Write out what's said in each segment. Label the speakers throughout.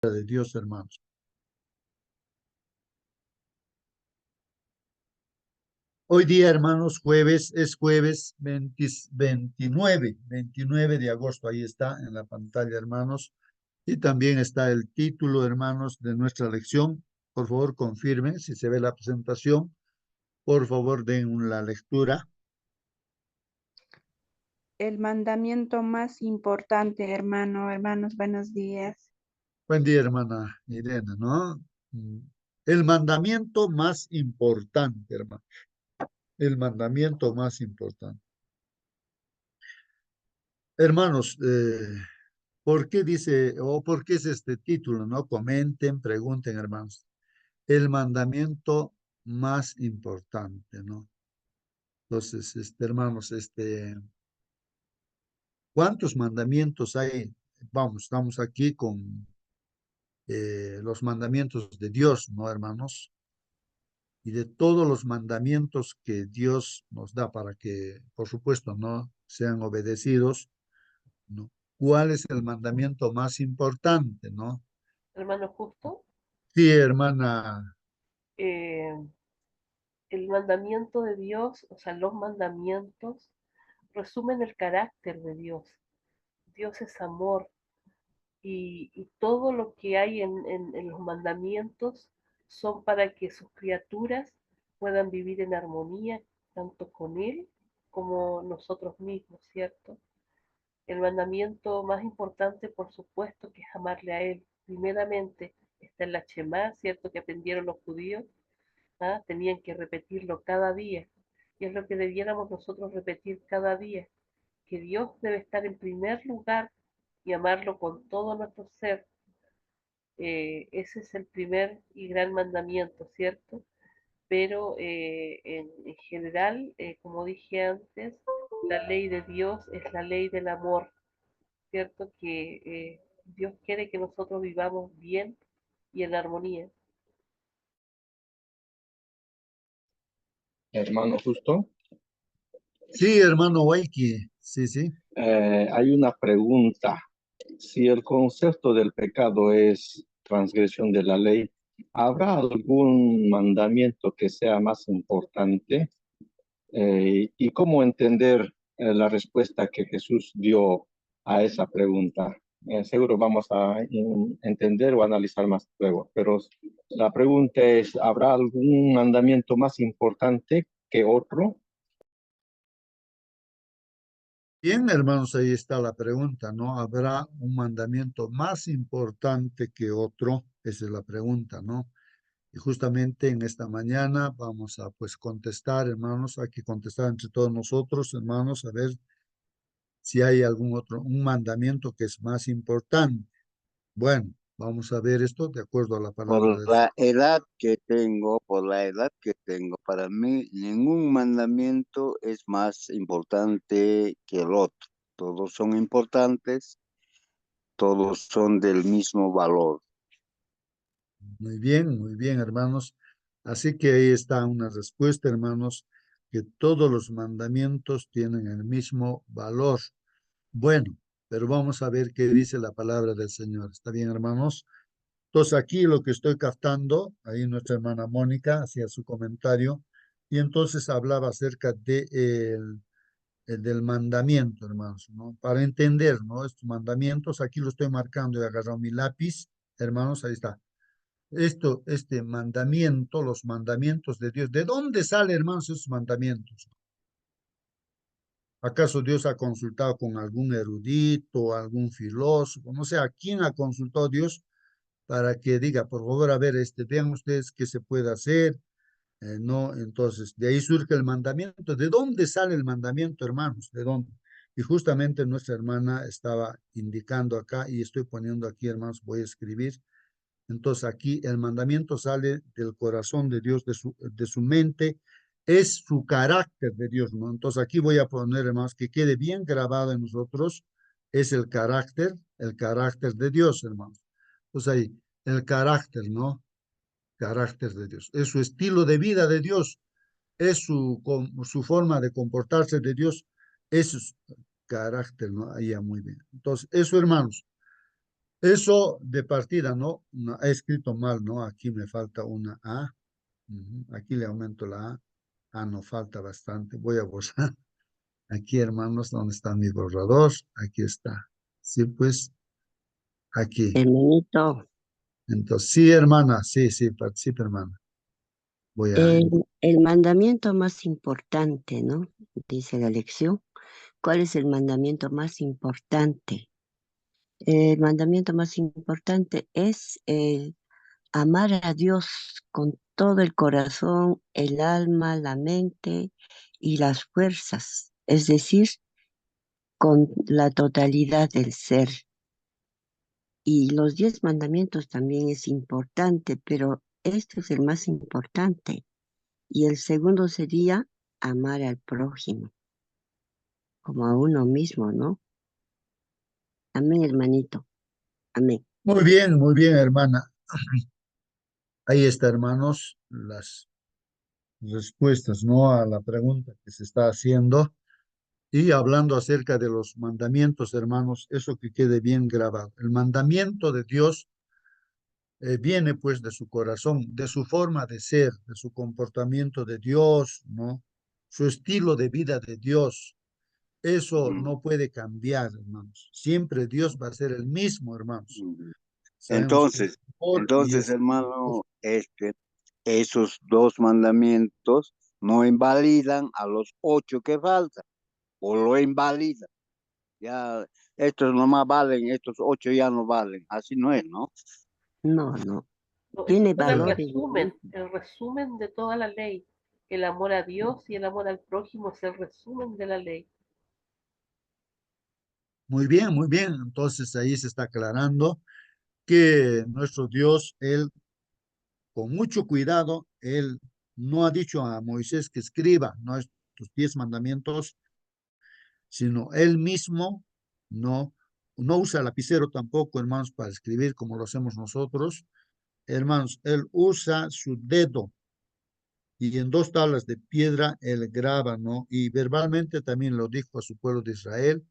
Speaker 1: de Dios, hermanos. Hoy día, hermanos, es jueves 29 de agosto. Ahí está en la pantalla, hermanos. Y también está el título, hermanos, de nuestra lección. Por favor, confirmen si se ve la presentación. Por favor, den la lectura.
Speaker 2: El mandamiento más importante, hermanos, buenos días.
Speaker 1: Buen día, hermana Irene, ¿no? El mandamiento más importante, hermano. El mandamiento más importante. Hermanos, ¿por qué dice o por qué es este título? ¿No? Comenten, pregunten, hermanos. El mandamiento más importante, ¿no? Entonces, hermanos, ¿cuántos mandamientos hay? Vamos, estamos aquí con los mandamientos de Dios, ¿no, hermanos? Y de todos los mandamientos que Dios nos da para que, por supuesto, no sean obedecidos, ¿no? ¿Cuál es el mandamiento más importante, no?
Speaker 3: Hermano Justo,
Speaker 1: Sí, hermana.
Speaker 3: eh, el mandamiento de Dios, o sea, los mandamientos resumen el carácter de Dios. Dios es amor y todo lo que hay en los mandamientos son para que sus criaturas puedan vivir en armonía tanto con Él como nosotros mismos, ¿cierto? El mandamiento más importante, por supuesto, que es amarle a Él. Primeramente está en la Shema, ¿cierto? Que aprendieron los judíos. ¿Ah? Tenían que repetirlo cada día. Y es lo que debiéramos nosotros repetir cada día. Que Dios debe estar en primer lugar y amarlo con todo nuestro ser. Ese es el primer y gran mandamiento, ¿cierto? Pero en general, como dije antes, la ley de Dios es la ley del amor, ¿cierto? Que Dios quiere que nosotros vivamos bien y en armonía.
Speaker 4: Hermano Justo,
Speaker 1: Sí, hermano Waiki. Sí, sí.
Speaker 4: hay una pregunta. Si el concepto del pecado es transgresión de la ley, ¿habrá algún mandamiento que sea más importante? ¿Y cómo entender la respuesta que Jesús dio a esa pregunta? Seguro vamos a entender o analizar más luego, pero la pregunta es, ¿habrá algún mandamiento más importante que otro?
Speaker 1: Bien, hermanos, ahí está la pregunta, ¿no? ¿Habrá un mandamiento más importante que otro? Esa es la pregunta, ¿no? Y justamente en esta mañana vamos a, pues, contestar, hermanos, hay que contestar entre todos nosotros, hermanos, a ver si hay algún otro, un mandamiento que es más importante. Bueno, vamos a ver esto de acuerdo a la palabra
Speaker 5: Por
Speaker 1: del Señor.
Speaker 5: la edad que tengo, para mí ningún mandamiento es más importante que el otro. Todos son importantes, todos son del mismo valor.
Speaker 1: Muy bien, hermanos. Así que ahí está una respuesta, hermanos, que todos los mandamientos tienen el mismo valor. Bueno, pero vamos a ver qué dice la palabra del Señor. ¿Está bien, hermanos? Entonces aquí lo que estoy captando, ahí nuestra hermana Mónica hacía su comentario, y entonces hablaba acerca de del mandamiento, hermanos, ¿no? Para entender, ¿no? Estos mandamientos, aquí lo estoy marcando, he agarrado mi lápiz, hermanos, ahí está. Este mandamiento, los mandamientos de Dios, ¿de dónde salen, hermanos, esos mandamientos? ¿Acaso Dios ha consultado con algún erudito, algún filósofo? No sé, ¿a quién ha consultado Dios para que diga, por favor, a ver, vean ustedes qué se puede hacer? No, entonces, de ahí surge el mandamiento. ¿De dónde sale el mandamiento, hermanos? ¿De dónde? Y justamente nuestra hermana estaba indicando acá, y estoy poniendo aquí, hermanos, voy a escribir. Entonces, aquí el mandamiento sale del corazón de Dios, de su mente, es su carácter de Dios, ¿no? Entonces, aquí voy a poner, hermanos, que quede bien grabado en nosotros, es el carácter de Dios, hermanos. Pues ahí, el carácter, ¿no? Carácter de Dios. Es su estilo de vida de Dios, es su forma de comportarse de Dios, es su carácter, ¿no? Ahí ya muy bien. Entonces, eso, hermanos, Eso de partida, ¿no? No, he escrito mal, ¿no? Aquí me falta una A. Aquí le aumento la A. Ah, no, falta bastante. Voy a borrar. Aquí, hermanos, ¿dónde está mi borrador? Aquí está. Sí, pues, aquí.
Speaker 6: Hermanito,
Speaker 1: Entonces, sí, hermana, sí, sí, participa, hermana. Voy a...
Speaker 6: el, el mandamiento más importante, ¿no? Dice la lección. ¿Cuál es el mandamiento más importante? El mandamiento más importante es el amar a Dios con todo el corazón, el alma, la mente y las fuerzas, es decir, con la totalidad del ser. Y los 10 mandamientos también es importante, pero este es el más importante. Y el segundo sería amar al prójimo, como a uno mismo, ¿no? Amén, hermanito. Amén.
Speaker 1: muy bien, hermana. Ahí está, hermanos, las respuestas, ¿no? A la pregunta que se está haciendo. Y hablando acerca de los mandamientos, hermanos, eso que quede bien grabado. El mandamiento de Dios viene pues de su corazón, de su forma de ser, de su comportamiento de Dios, ¿no? Su estilo de vida de Dios. Eso
Speaker 5: Mm,
Speaker 1: no puede cambiar, hermanos. Siempre Dios va a ser el mismo, hermanos.
Speaker 5: mm.
Speaker 1: Sabemos que es
Speaker 5: Entonces,
Speaker 1: amor y
Speaker 5: entonces,
Speaker 1: es...
Speaker 5: hermano, esos 2 mandamientos no invalidan a los 8 que faltan, o lo invalidan. Ya, estos nomás valen, estos 8 ya no valen. Así no es, ¿no?
Speaker 6: No, no.
Speaker 3: No, esos
Speaker 6: Tiene
Speaker 3: son
Speaker 1: Claro.
Speaker 3: el resumen de toda la ley. El amor a Dios y el amor al prójimo es el resumen de la ley.
Speaker 1: Muy bien, muy bien. Entonces ahí se está aclarando que nuestro Dios, Él, con mucho cuidado, Él no ha dicho a Moisés que escriba, no estos 10 mandamientos, sino Él mismo no, no usa lapicero tampoco, hermanos, para escribir como lo hacemos nosotros. Hermanos, Él usa su dedo y en 2 tablas de piedra Él graba, ¿no? Y verbalmente también lo dijo a su pueblo de Israel.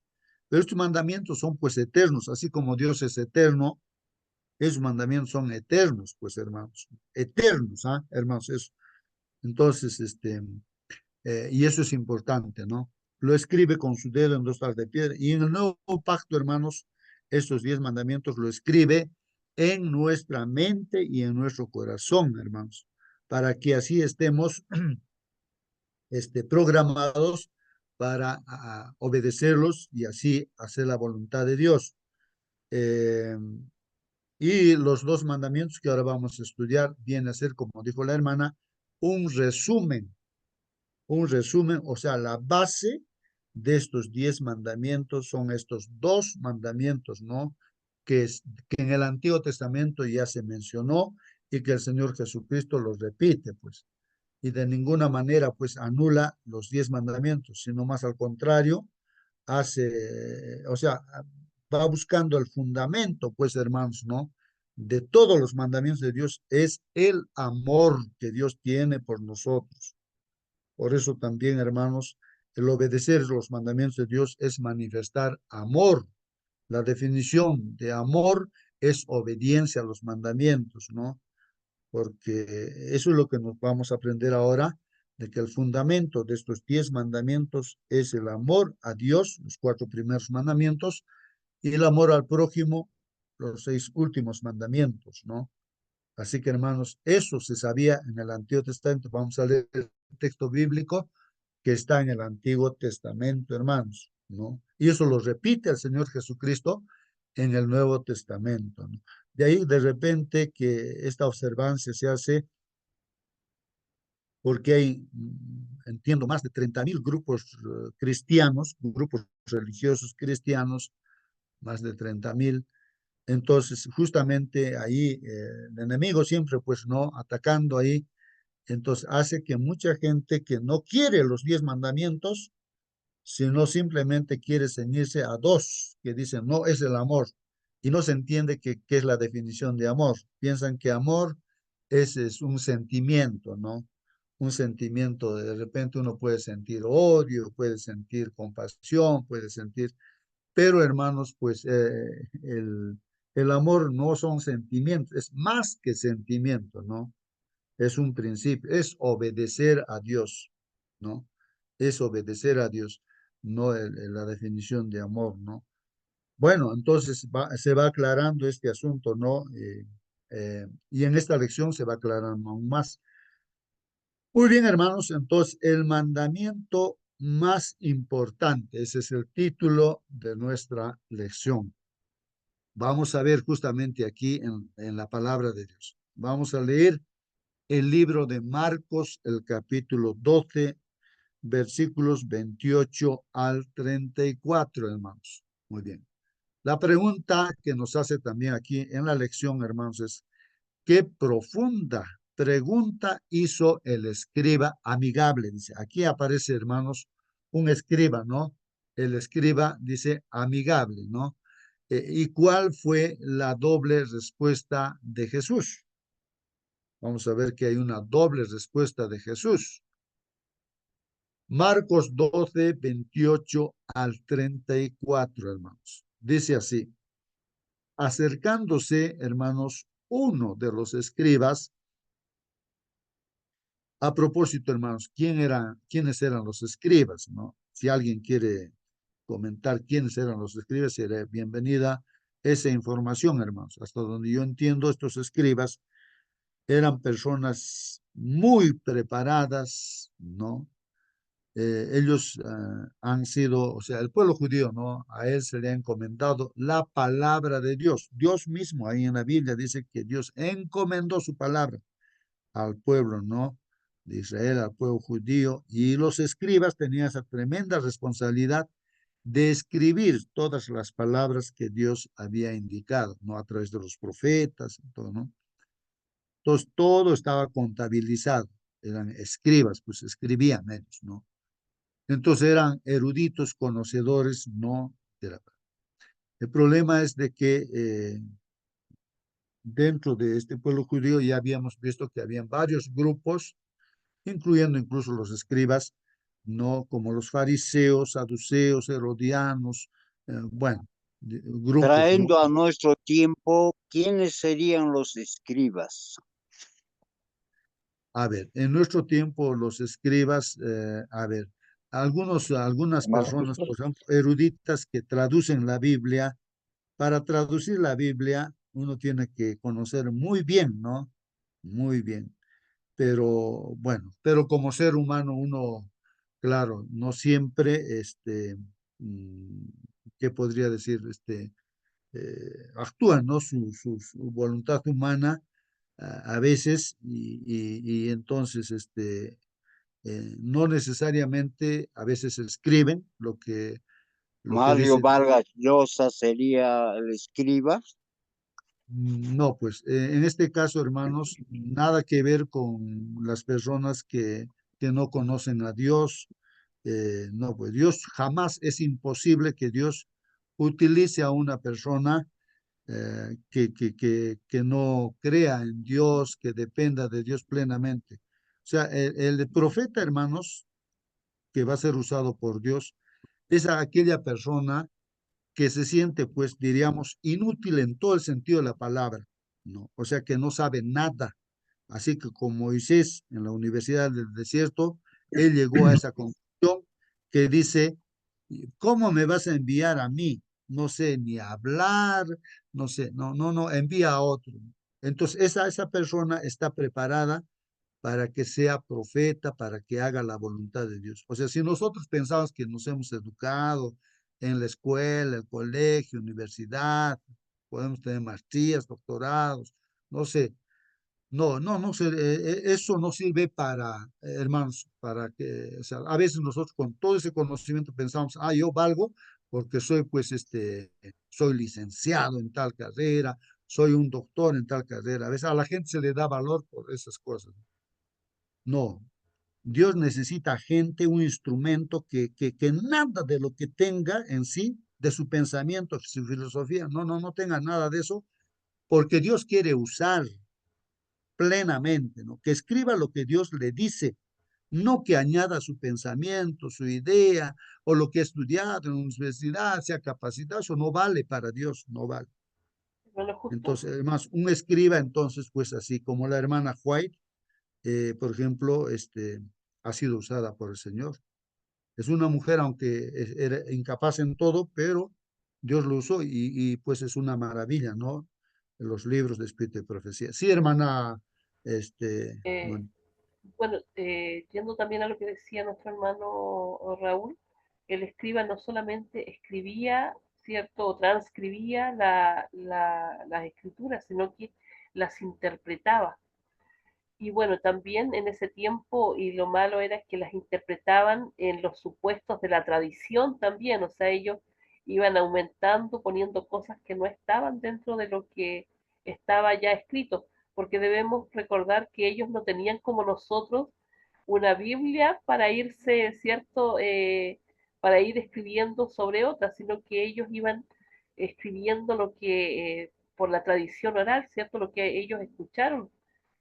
Speaker 1: Pero estos mandamientos son pues eternos, así como Dios es eterno, esos mandamientos son eternos, pues hermanos, eternos, ¿ah? Hermanos, eso. Entonces, y eso es importante, ¿no? Lo escribe con su dedo en 2 tablas de piedra. Y en el nuevo pacto, hermanos, estos 10 mandamientos lo escribe en nuestra mente y en nuestro corazón, hermanos, para que así estemos programados para obedecerlos y así hacer la voluntad de Dios. Eh, y los 2 mandamientos que ahora vamos a estudiar viene a ser, como dijo la hermana, un resumen, o sea, la base de estos 10 mandamientos son estos 2 mandamientos, ¿no? Que en el Antiguo Testamento ya se mencionó y que el Señor Jesucristo los repite, pues, y de ninguna manera, pues, anula los 10 mandamientos, sino más al contrario, o sea, va buscando el fundamento, pues, hermanos, ¿no? De todos los mandamientos de Dios es el amor que Dios tiene por nosotros. Por eso también, hermanos, el obedecer los mandamientos de Dios es manifestar amor. La definición de amor es obediencia a los mandamientos, ¿no? Porque eso es lo que nos vamos a aprender ahora, de que el fundamento de estos 10 mandamientos es el amor a Dios, los 4 primeros mandamientos, y el amor al prójimo, los 6 últimos mandamientos, ¿no? Así que, hermanos, eso se sabía en el Antiguo Testamento. Vamos a leer el texto bíblico que está en el Antiguo Testamento, hermanos, ¿no? Y eso lo repite el Señor Jesucristo en el Nuevo Testamento, ¿no? De ahí, de repente, que esta observancia se hace porque hay, entiendo, más de 30.000 grupos cristianos, grupos religiosos cristianos, más de 30.000. Entonces, justamente ahí el enemigo siempre, pues, ¿no? Atacando ahí, entonces hace que mucha gente que no quiere los 10 mandamientos, sino simplemente quiere ceñirse a 2 que dicen, no, es el amor. Y no se entiende qué es la definición de amor. Piensan que amor es un sentimiento, ¿no? Un sentimiento, de repente uno puede sentir odio, puede sentir compasión, puede sentir, pero hermanos, pues El amor no son sentimientos, es más que sentimiento, ¿no? Es un principio, es obedecer a Dios, ¿no? Es obedecer a Dios, no la definición de amor, ¿no? Bueno, entonces se va aclarando este asunto, ¿no? Y en esta lección se va aclarando aún más. Muy bien, hermanos, entonces el mandamiento más importante, ese es el título de nuestra lección. Vamos a ver justamente aquí en la palabra de Dios. Vamos a leer el libro de Marcos, el capítulo 12, versículos 28 al 34, hermanos. Muy bien. La pregunta que nos hace también aquí en la lección, hermanos, es: ¿qué profunda pregunta hizo el escriba amigable? Dice, aquí aparece, hermanos, un escriba, ¿no? El escriba dice amigable, ¿no? ¿Y cuál fue la doble respuesta de Jesús? Vamos a ver que hay una doble respuesta de Jesús. Marcos 12, 28 al 34, hermanos. Dice así: acercándose, hermanos, uno de los escribas. A propósito, hermanos, ¿quiénes eran los escribas, no? Si alguien quiere comentar quiénes eran los escribas, será bienvenida esa información, hermanos. Hasta donde yo entiendo, estos escribas eran personas muy preparadas, ¿no? Ellos han sido, o sea, el pueblo judío, ¿no? A él se le ha encomendado la palabra de Dios. Dios mismo, ahí en la Biblia, dice que Dios encomendó su palabra al pueblo, ¿no? De Israel, al pueblo judío. Y los escribas tenían esa tremenda responsabilidad de escribir todas las palabras que Dios había indicado, ¿no? A través de los profetas y todo, ¿no? Entonces, todo estaba contabilizado. Eran escribas, pues escribían ellos, ¿no? Entonces eran eruditos, conocedores, ¿no? El problema es de que dentro de este pueblo judío ya habíamos visto que habían varios grupos, incluyendo incluso los escribas, ¿no? Como los fariseos, saduceos, herodianos, bueno, grupos, ¿no?
Speaker 5: Trayendo a nuestro tiempo, ¿quiénes serían los escribas?
Speaker 1: A ver, en nuestro tiempo los escribas, a ver, algunas
Speaker 4: Hermano
Speaker 1: personas,
Speaker 4: Jesús.
Speaker 1: por ejemplo, eruditas que traducen la Biblia. Para traducir la Biblia, uno tiene que conocer muy bien, ¿no? Muy bien. Pero bueno, pero como ser humano, uno, claro, no siempre, mm, ¿qué podría decir? Actúa, ¿no? Su voluntad humana a veces y entonces, no necesariamente a veces escriben lo que
Speaker 5: Mario
Speaker 1: dice.
Speaker 5: Vargas Llosa sería el escriba.
Speaker 1: No, pues en este caso, hermanos, nada que ver con las personas que no conocen a Dios. No, pues Dios jamás, es imposible que Dios utilice a una persona que no crea en Dios, que dependa de Dios plenamente. O sea, el profeta, hermanos, que va a ser usado por Dios, es aquella persona que se siente, pues diríamos, inútil en todo el sentido de la palabra, ¿no? O sea, que no sabe nada. Así que como Moisés en la Universidad del Desierto, él llegó a esa conclusión que dice, ¿cómo me vas a enviar a mí? No sé ni hablar, no sé, no, envía a otro. Entonces, esa persona está preparada para que sea profeta, para que haga la voluntad de Dios. O sea, si nosotros pensamos que nos hemos educado en la escuela, el colegio, universidad, podemos tener maestrías, doctorados, no sé, eso no sirve para, hermanos, para que, o sea, a veces nosotros con todo ese conocimiento pensamos, yo valgo porque soy, pues, soy licenciado en tal carrera, soy un doctor en tal carrera. A veces a la gente se le da valor por esas cosas. No, Dios necesita gente, un instrumento que nada de lo que tenga en sí, de su pensamiento, su filosofía, no tenga nada de eso, porque Dios quiere usar plenamente, ¿no? Que escriba lo que Dios le dice, no que añada su pensamiento, su idea, o lo que ha estudiado en la universidad, sea capacitado, eso no vale para Dios, no vale.
Speaker 3: Hermano Justo.
Speaker 1: Entonces, además, un escriba, entonces, pues así como la hermana White, por ejemplo, ha sido usada por el Señor. Es una mujer, aunque era incapaz en todo, pero Dios lo usó pues es una maravilla, ¿no? Los libros de Espíritu y Profecía. Sí, hermana,
Speaker 3: Eh,
Speaker 1: bueno,
Speaker 3: bueno, yendo también a lo que decía nuestro hermano Raúl, el escriba no solamente escribía, ¿cierto? O transcribía las escrituras, sino que las interpretaba. Y bueno, también en ese tiempo, y lo malo era que las interpretaban en los supuestos de la tradición también, o sea, ellos iban aumentando, poniendo cosas que no estaban dentro de lo que estaba ya escrito, porque debemos recordar que ellos no tenían como nosotros una Biblia para irse, ¿cierto? Para ir escribiendo sobre otras, sino que ellos iban escribiendo lo que por la tradición oral, ¿cierto? Lo que ellos escucharon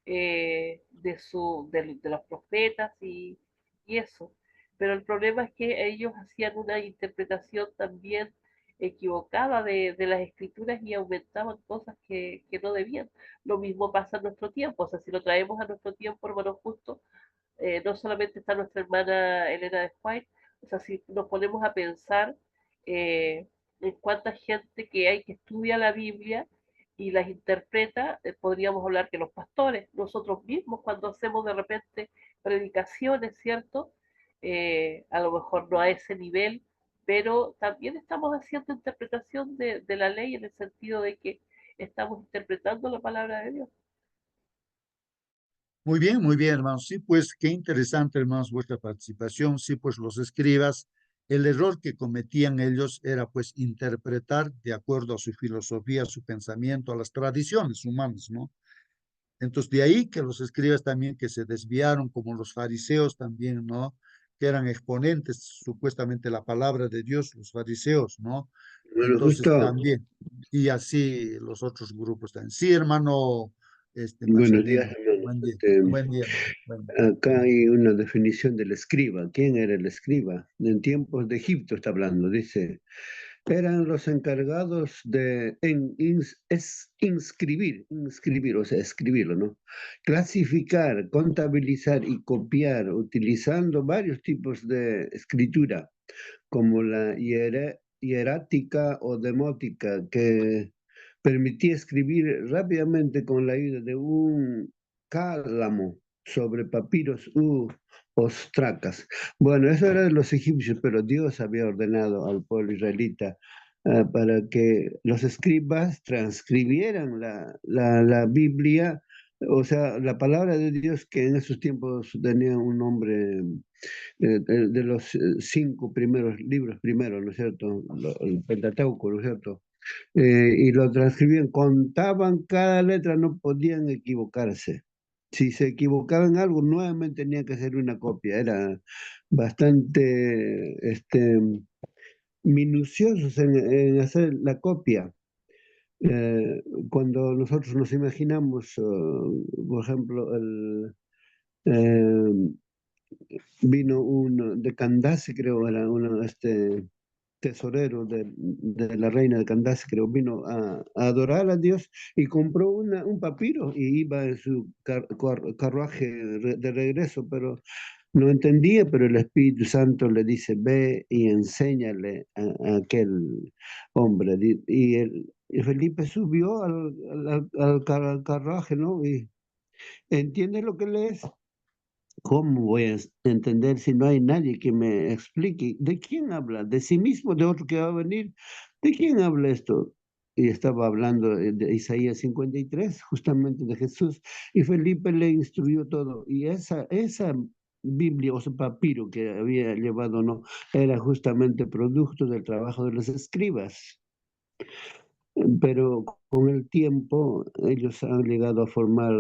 Speaker 3: de los profetas y eso. Pero el problema es que ellos hacían una interpretación también equivocada de las escrituras y aumentaban cosas que no debían. Lo mismo pasa en nuestro tiempo, o sea, si lo traemos a nuestro tiempo, hermano Justo, no solamente está nuestra hermana Elena de White, o sea, si nos ponemos a pensar en cuánta gente que hay que estudia la Biblia y las interpreta, podríamos hablar que los pastores, nosotros mismos cuando hacemos de repente predicaciones, ¿cierto? A lo mejor no a ese nivel, pero también estamos haciendo interpretación de la ley en el sentido de que estamos interpretando la palabra de Dios.
Speaker 1: muy bien, hermanos. Sí, pues qué interesante, hermanos, vuestra participación. Sí, pues los escribas, el error que cometían ellos era pues interpretar de acuerdo a su filosofía, a su pensamiento, a las tradiciones humanas, ¿no? Entonces, de ahí que los escribas también que se desviaron, como los fariseos también, ¿no? Que eran exponentes supuestamente la palabra de Dios, los fariseos, ¿no?
Speaker 7: Bueno,
Speaker 1: Entonces
Speaker 7: justo,
Speaker 1: también, y así los otros grupos también. Sí, hermano,
Speaker 7: buenos días,
Speaker 1: Marcelino,
Speaker 7: hermanos.
Speaker 1: buen día, buen día.
Speaker 7: Acá hay una definición del escriba. ¿Quién era el escriba? En tiempos de Egipto está hablando, dice, eran los encargados de inscribir, o sea, escribirlo, ¿no? Clasificar, contabilizar y copiar, utilizando varios tipos de escritura, como la hierática o demótica, que permitía escribir rápidamente con la ayuda de un cálamo sobre papiros u ostracas. Bueno, eso era de los egipcios, pero Dios había ordenado al pueblo israelita para que los escribas transcribieran la Biblia, o sea, la palabra de Dios que en esos tiempos tenía un nombre de los 5 primeros libros primero, ¿no es cierto? El Pentateuco, ¿no es cierto? Y lo transcribían, contaban cada letra, no podían equivocarse. Si se equivocaban en algo, nuevamente tenía que hacer una copia. Era bastante minuciosos en hacer la copia. Cuando nosotros nos imaginamos, por ejemplo, eh, vino uno de Candace, creo, era uno, tesorero de la reina de Candace, creo, vino a adorar a Dios y compró un papiro y iba en su carruaje de regreso, pero no entendía, pero el Espíritu Santo le dice, ve y enséñale a aquel hombre. Y Felipe subió al carruaje, ¿no? Y entiende lo que lees. ¿Cómo voy a entender si no hay nadie que me explique? ¿De quién habla? ¿De sí mismo? ¿De otro que va a venir? ¿De quién habla esto? Y estaba hablando de Isaías 53, justamente de Jesús, y Felipe le instruyó todo. Y esa Biblia, o sea, papiro que había llevado, no, era justamente producto del trabajo de los escribas. Pero con el tiempo ellos han llegado a formar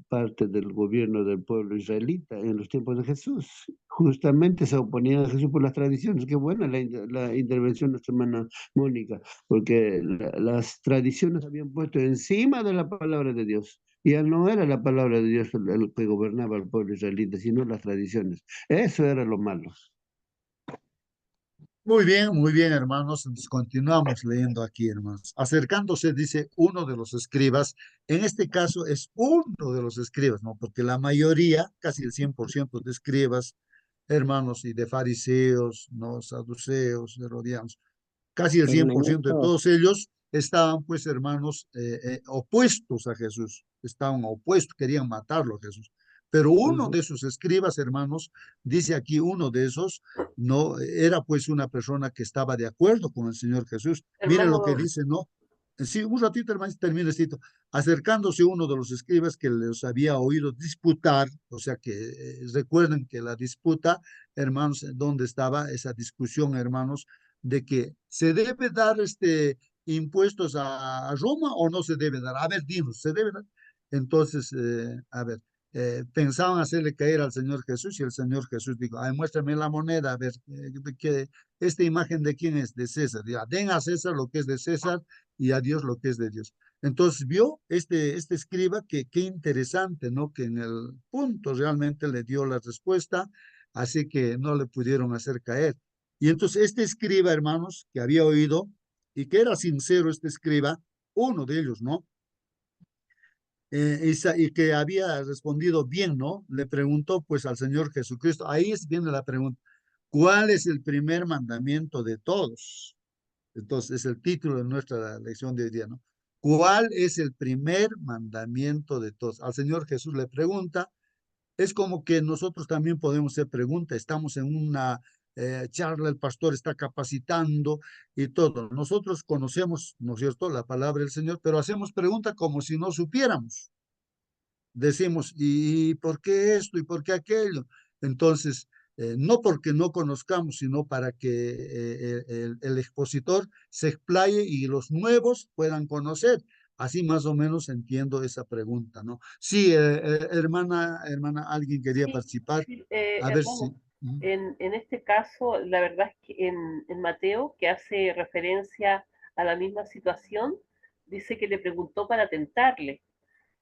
Speaker 7: parte del gobierno del pueblo israelita en los tiempos de Jesús. Justamente se oponían a Jesús por las tradiciones. Qué buena la intervención de nuestra hermana Mónica, porque las tradiciones habían puesto encima de la palabra de Dios. Ya no era la palabra de Dios el que gobernaba al pueblo israelita, sino las tradiciones. Eso era lo malo.
Speaker 1: muy bien, hermanos. Entonces, continuamos leyendo aquí, hermanos. Acercándose, dice uno de los escribas, en este caso es uno de los escribas, ¿no? Porque la mayoría, casi el 100% de escribas, hermanos, y de fariseos, ¿no? Saduceos, herodianos, casi el 100% de
Speaker 6: Hermanito,
Speaker 1: todos ellos estaban, pues, hermanos, opuestos a Jesús, estaban opuestos, querían matarlo a Jesús. Pero uno
Speaker 6: ujú,
Speaker 1: de sus escribas, hermanos, dice aquí uno de esos, no era pues una persona que estaba de acuerdo con el Señor Jesús. Miren lo que
Speaker 3: Hermano,
Speaker 1: dice, ¿no? Sí, un ratito, hermano, termina esto. Acercándose uno de los escribas que les había oído disputar, o sea que recuerden que la disputa, hermanos, ¿dónde estaba esa discusión, hermanos? De que se debe dar impuestos a Roma o no se debe dar. A ver, dinos, ¿se debe dar? Entonces, a ver, pensaban hacerle caer al Señor Jesús y el Señor Jesús dijo, ay, muéstrame la moneda, a ver, esta imagen de quién es, de César. Ya, den a César lo que es de César y a Dios lo que es de Dios. Entonces vio este escriba que qué interesante, ¿no? Que en el punto realmente le dio la respuesta, así que no le pudieron hacer caer. Y entonces este escriba, hermanos, que había oído y que era sincero este escriba, uno de ellos, ¿no? Y que había respondido bien, ¿no? Le preguntó pues al Señor Jesucristo, ahí viene la pregunta, ¿cuál es el primer mandamiento de todos? Entonces es el título de nuestra lección de hoy día, ¿no? ¿Cuál es el primer mandamiento de todos? Al Señor Jesús le pregunta, es como que nosotros también podemos hacer preguntas. Estamos en una charla, el pastor está capacitando y todo. Nosotros conocemos, ¿no es cierto?, la palabra del Señor, pero hacemos preguntas como si no supiéramos. Decimos, ¿y por qué esto? ¿Y por qué aquello? Entonces, no porque no conozcamos, sino para que el expositor se explaye y los nuevos puedan conocer. Así más o menos entiendo esa pregunta, ¿no? Sí, hermana, alguien quería
Speaker 3: sí,
Speaker 1: participar.
Speaker 3: sí,
Speaker 1: A ver
Speaker 3: hermano,
Speaker 1: si. Ujú.
Speaker 3: en este caso, la verdad es que en Mateo, que hace referencia a la misma situación, dice que le preguntó para tentarle.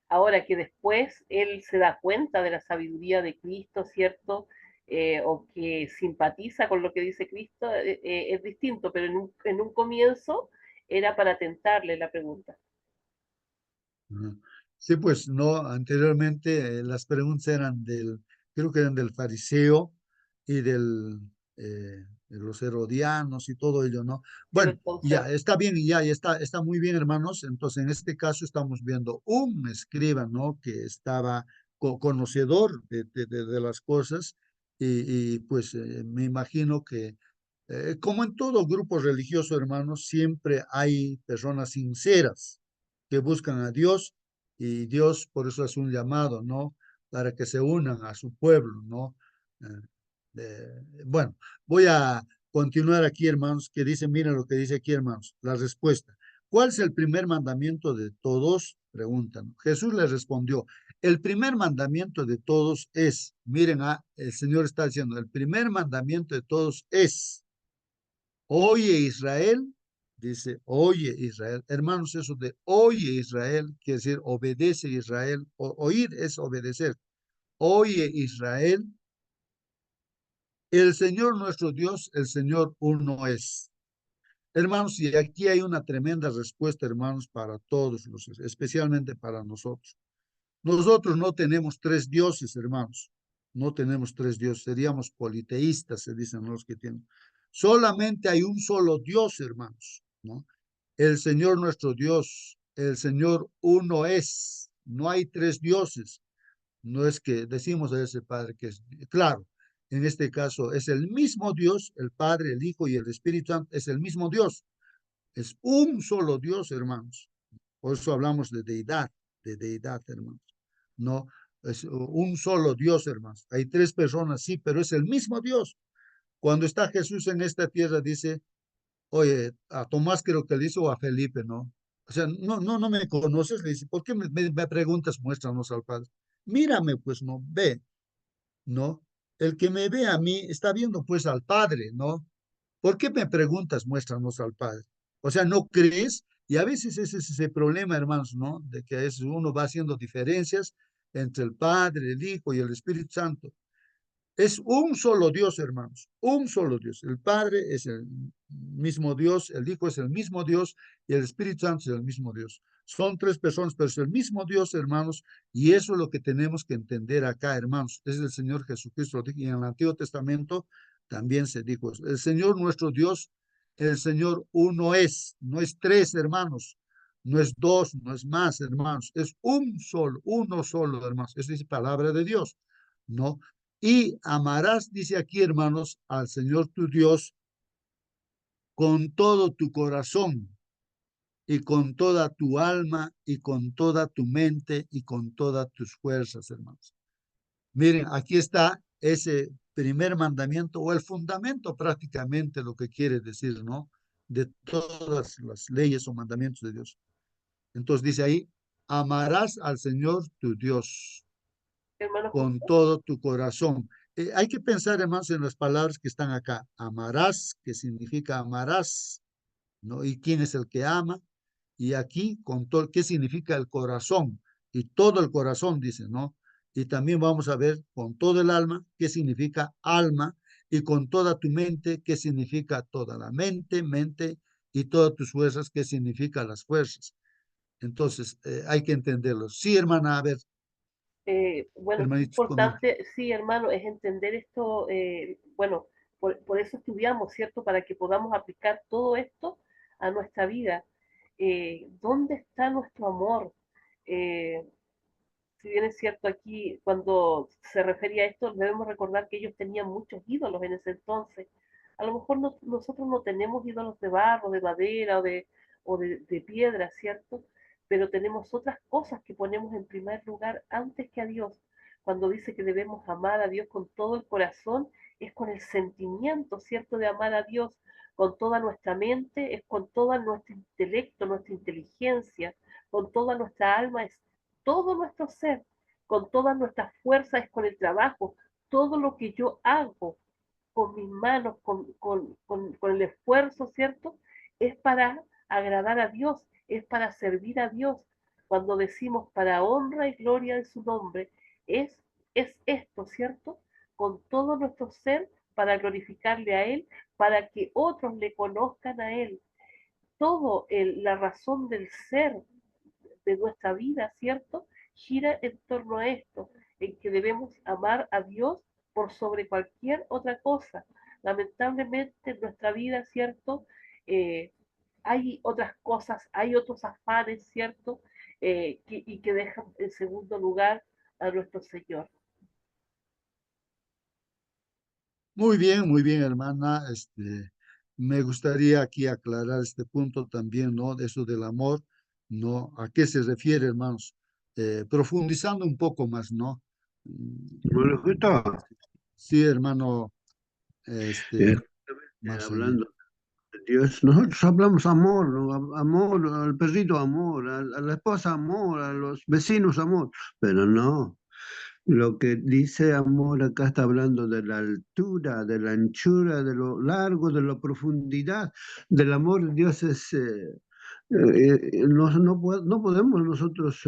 Speaker 3: Ahora que después él se da cuenta de la sabiduría de Cristo, ¿cierto? O que simpatiza con lo que dice Cristo, es distinto, pero en un comienzo era para tentarle la pregunta.
Speaker 1: Ujú. Sí, pues no, anteriormente las preguntas eran creo que eran del fariseo y de los herodianos y todo ello, ¿no?
Speaker 3: De
Speaker 1: Bueno,
Speaker 3: los conceptos.
Speaker 1: ya está bien, ya está muy bien, hermanos. Entonces, en este caso estamos viendo un escriba, ¿no? Que estaba conocedor de las cosas pues me imagino que como en todo grupo religioso, hermanos, siempre hay personas sinceras que buscan a Dios y Dios por eso es un llamado, ¿no? Para que se unan a su pueblo, ¿no? Bueno, voy a continuar aquí, hermanos, que dice, miren lo que dice aquí, hermanos, la respuesta. ¿Cuál es el primer mandamiento de todos? Preguntan. Jesús les respondió, el primer mandamiento de todos es, miren, el Señor está diciendo, el primer mandamiento de todos es, oye Israel, dice, oye Israel. Hermanos, eso de oye Israel quiere decir obedece Israel. Oír es obedecer. Oye Israel, el Señor nuestro Dios, el Señor uno es. Hermanos, y aquí hay una tremenda respuesta, hermanos, para todos, especialmente para nosotros. Nosotros no tenemos tres dioses, hermanos. No tenemos tres dioses. Seríamos politeístas, se dicen los que tienen. Solamente hay un solo Dios, hermanos, ¿no? El Señor nuestro Dios, el Señor uno es. No hay tres dioses. No es que decimos a ese Padre que es, claro, en este caso es el mismo Dios, el Padre, el Hijo y el Espíritu Santo, es el mismo Dios. Es un solo Dios, hermanos. Por eso hablamos de deidad, hermanos. No, es un solo Dios, hermanos. Hay tres personas, sí, pero es el mismo Dios. Cuando está Jesús en esta tierra, dice, oye, a Tomás creo que le dice, o a Felipe, ¿no? O sea, no me conoces, le dice, ¿por qué me preguntas, muéstranos al Padre? Mírame, pues, no, ve, ¿no? El que me ve a mí está viendo, pues, al Padre, ¿no? ¿Por qué me preguntas, muéstranos al Padre? O sea, ¿no crees? Y a veces ese es ese problema, hermanos, ¿no? De que a veces uno va haciendo diferencias entre el Padre, el Hijo y el Espíritu Santo. Es un solo Dios, hermanos, un solo Dios. El Padre es el mismo Dios, el Hijo es el mismo Dios y el Espíritu Santo es el mismo Dios. Son tres personas, pero es el mismo Dios, hermanos, y eso es lo que tenemos que entender acá, hermanos. Es el Señor Jesucristo, y en el Antiguo Testamento también se dijo eso. El Señor nuestro Dios, el Señor uno es, no es tres, hermanos, no es dos, no es más, hermanos, es un solo, uno solo, hermanos. Esa es palabra de Dios, ¿no? Y amarás, dice aquí, hermanos, al Señor tu Dios con todo tu corazón y con toda tu alma y con toda tu mente y con todas tus fuerzas, hermanos. Miren, aquí está ese primer mandamiento o el fundamento prácticamente lo que quiere decir, ¿no? De todas las leyes o mandamientos de Dios. Entonces dice ahí, amarás al Señor tu Dios
Speaker 3: Hermano
Speaker 1: con
Speaker 3: José.
Speaker 1: todo tu corazón. Hay que pensar, hermanos, en las palabras que están acá. Amarás, que significa amarás, ¿no? ¿Y quién es el que ama? Y aquí, con todo, ¿qué significa el corazón? Y todo el corazón, dice, ¿no? Y también vamos a ver con todo el alma, qué significa alma, y con toda tu mente, qué significa toda la mente, y todas tus fuerzas, qué significa las fuerzas. Entonces, hay que entenderlo. Sí, hermana, a ver,
Speaker 3: Bueno, qué
Speaker 1: hermanitos, comenten.
Speaker 3: importante, sí, hermano, es entender esto, bueno, por eso estudiamos, ¿cierto? Para que podamos aplicar todo esto a nuestra vida. ¿Dónde está nuestro amor? Eh, si bien es cierto aquí, cuando se refería a esto, debemos recordar que ellos tenían muchos ídolos en ese entonces. A lo mejor nosotros no tenemos ídolos de barro, de madera o de piedra, ¿cierto? Pero tenemos otras cosas que ponemos en primer lugar antes que a Dios. Cuando dice que debemos amar a Dios con todo el corazón, es con el sentimiento, ¿cierto?, de amar a Dios con toda nuestra mente, es con todo nuestro intelecto, nuestra inteligencia, con toda nuestra alma, es todo nuestro ser, con todas nuestras fuerzas, con el trabajo, todo lo que yo hago con mis manos, con el esfuerzo, ¿cierto? Es para agradar a Dios, es para servir a Dios. Cuando decimos para honra y gloria de su nombre, es, es esto, ¿cierto? Con todo nuestro ser para glorificarle a Él, para que otros le conozcan a Él. Todo la razón del ser de nuestra vida, ¿cierto? Gira en torno a esto, en que debemos amar a Dios por sobre cualquier otra cosa. Lamentablemente en nuestra vida, ¿cierto? Eh, hay otras cosas, hay otros afanes, ¿cierto? Y que dejan en segundo lugar a nuestro Señor.
Speaker 1: Muy bien, hermana. Me gustaría aquí aclarar este punto también, ¿no? De eso del amor, ¿no? ¿A qué se refiere, hermanos? Profundizando un poco más, ¿no?
Speaker 7: Bueno, justo,
Speaker 1: Sí, hermano,
Speaker 7: eh,
Speaker 1: más allá.
Speaker 7: hablando de Dios, nosotros hablamos amor, ¿no? Amor al perrito, amor, a la esposa, amor, a los vecinos, amor, pero no. Lo que dice amor acá está hablando de la altura, de la anchura, de lo largo, de la profundidad. Del amor de Dios es, no podemos nosotros,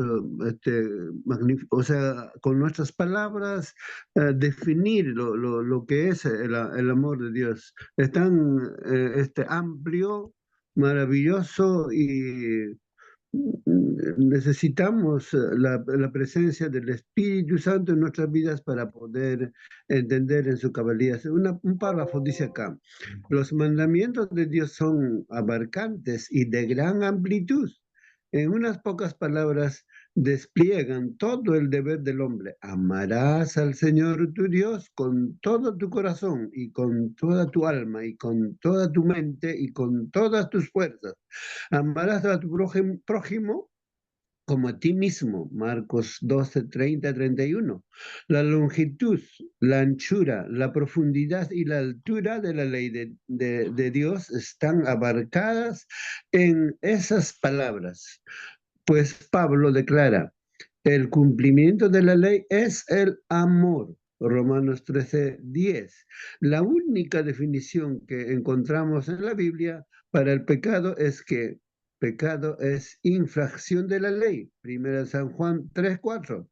Speaker 7: o sea, con nuestras palabras, definir lo que es el amor de Dios. Es tan amplio, maravilloso y necesitamos la presencia del Espíritu Santo en nuestras vidas para poder entender en su cabalidad. Un párrafo dice acá, los mandamientos de Dios son abarcantes y de gran amplitud. En unas pocas palabras despliegan todo el deber del hombre. Amarás al Señor tu Dios con todo tu corazón y con toda tu alma y con toda tu mente y con todas tus fuerzas. Amarás a tu prójimo como a ti mismo. Marcos 12, 30, 31. La longitud, la anchura, la profundidad y la altura de la ley de Dios están abarcadas en esas palabras. Pues Pablo declara, el cumplimiento de la ley es el amor. Romanos 13, 10. La única definición que encontramos en la Biblia para el pecado es que pecado es infracción de la ley. Primera San Juan 3, 4.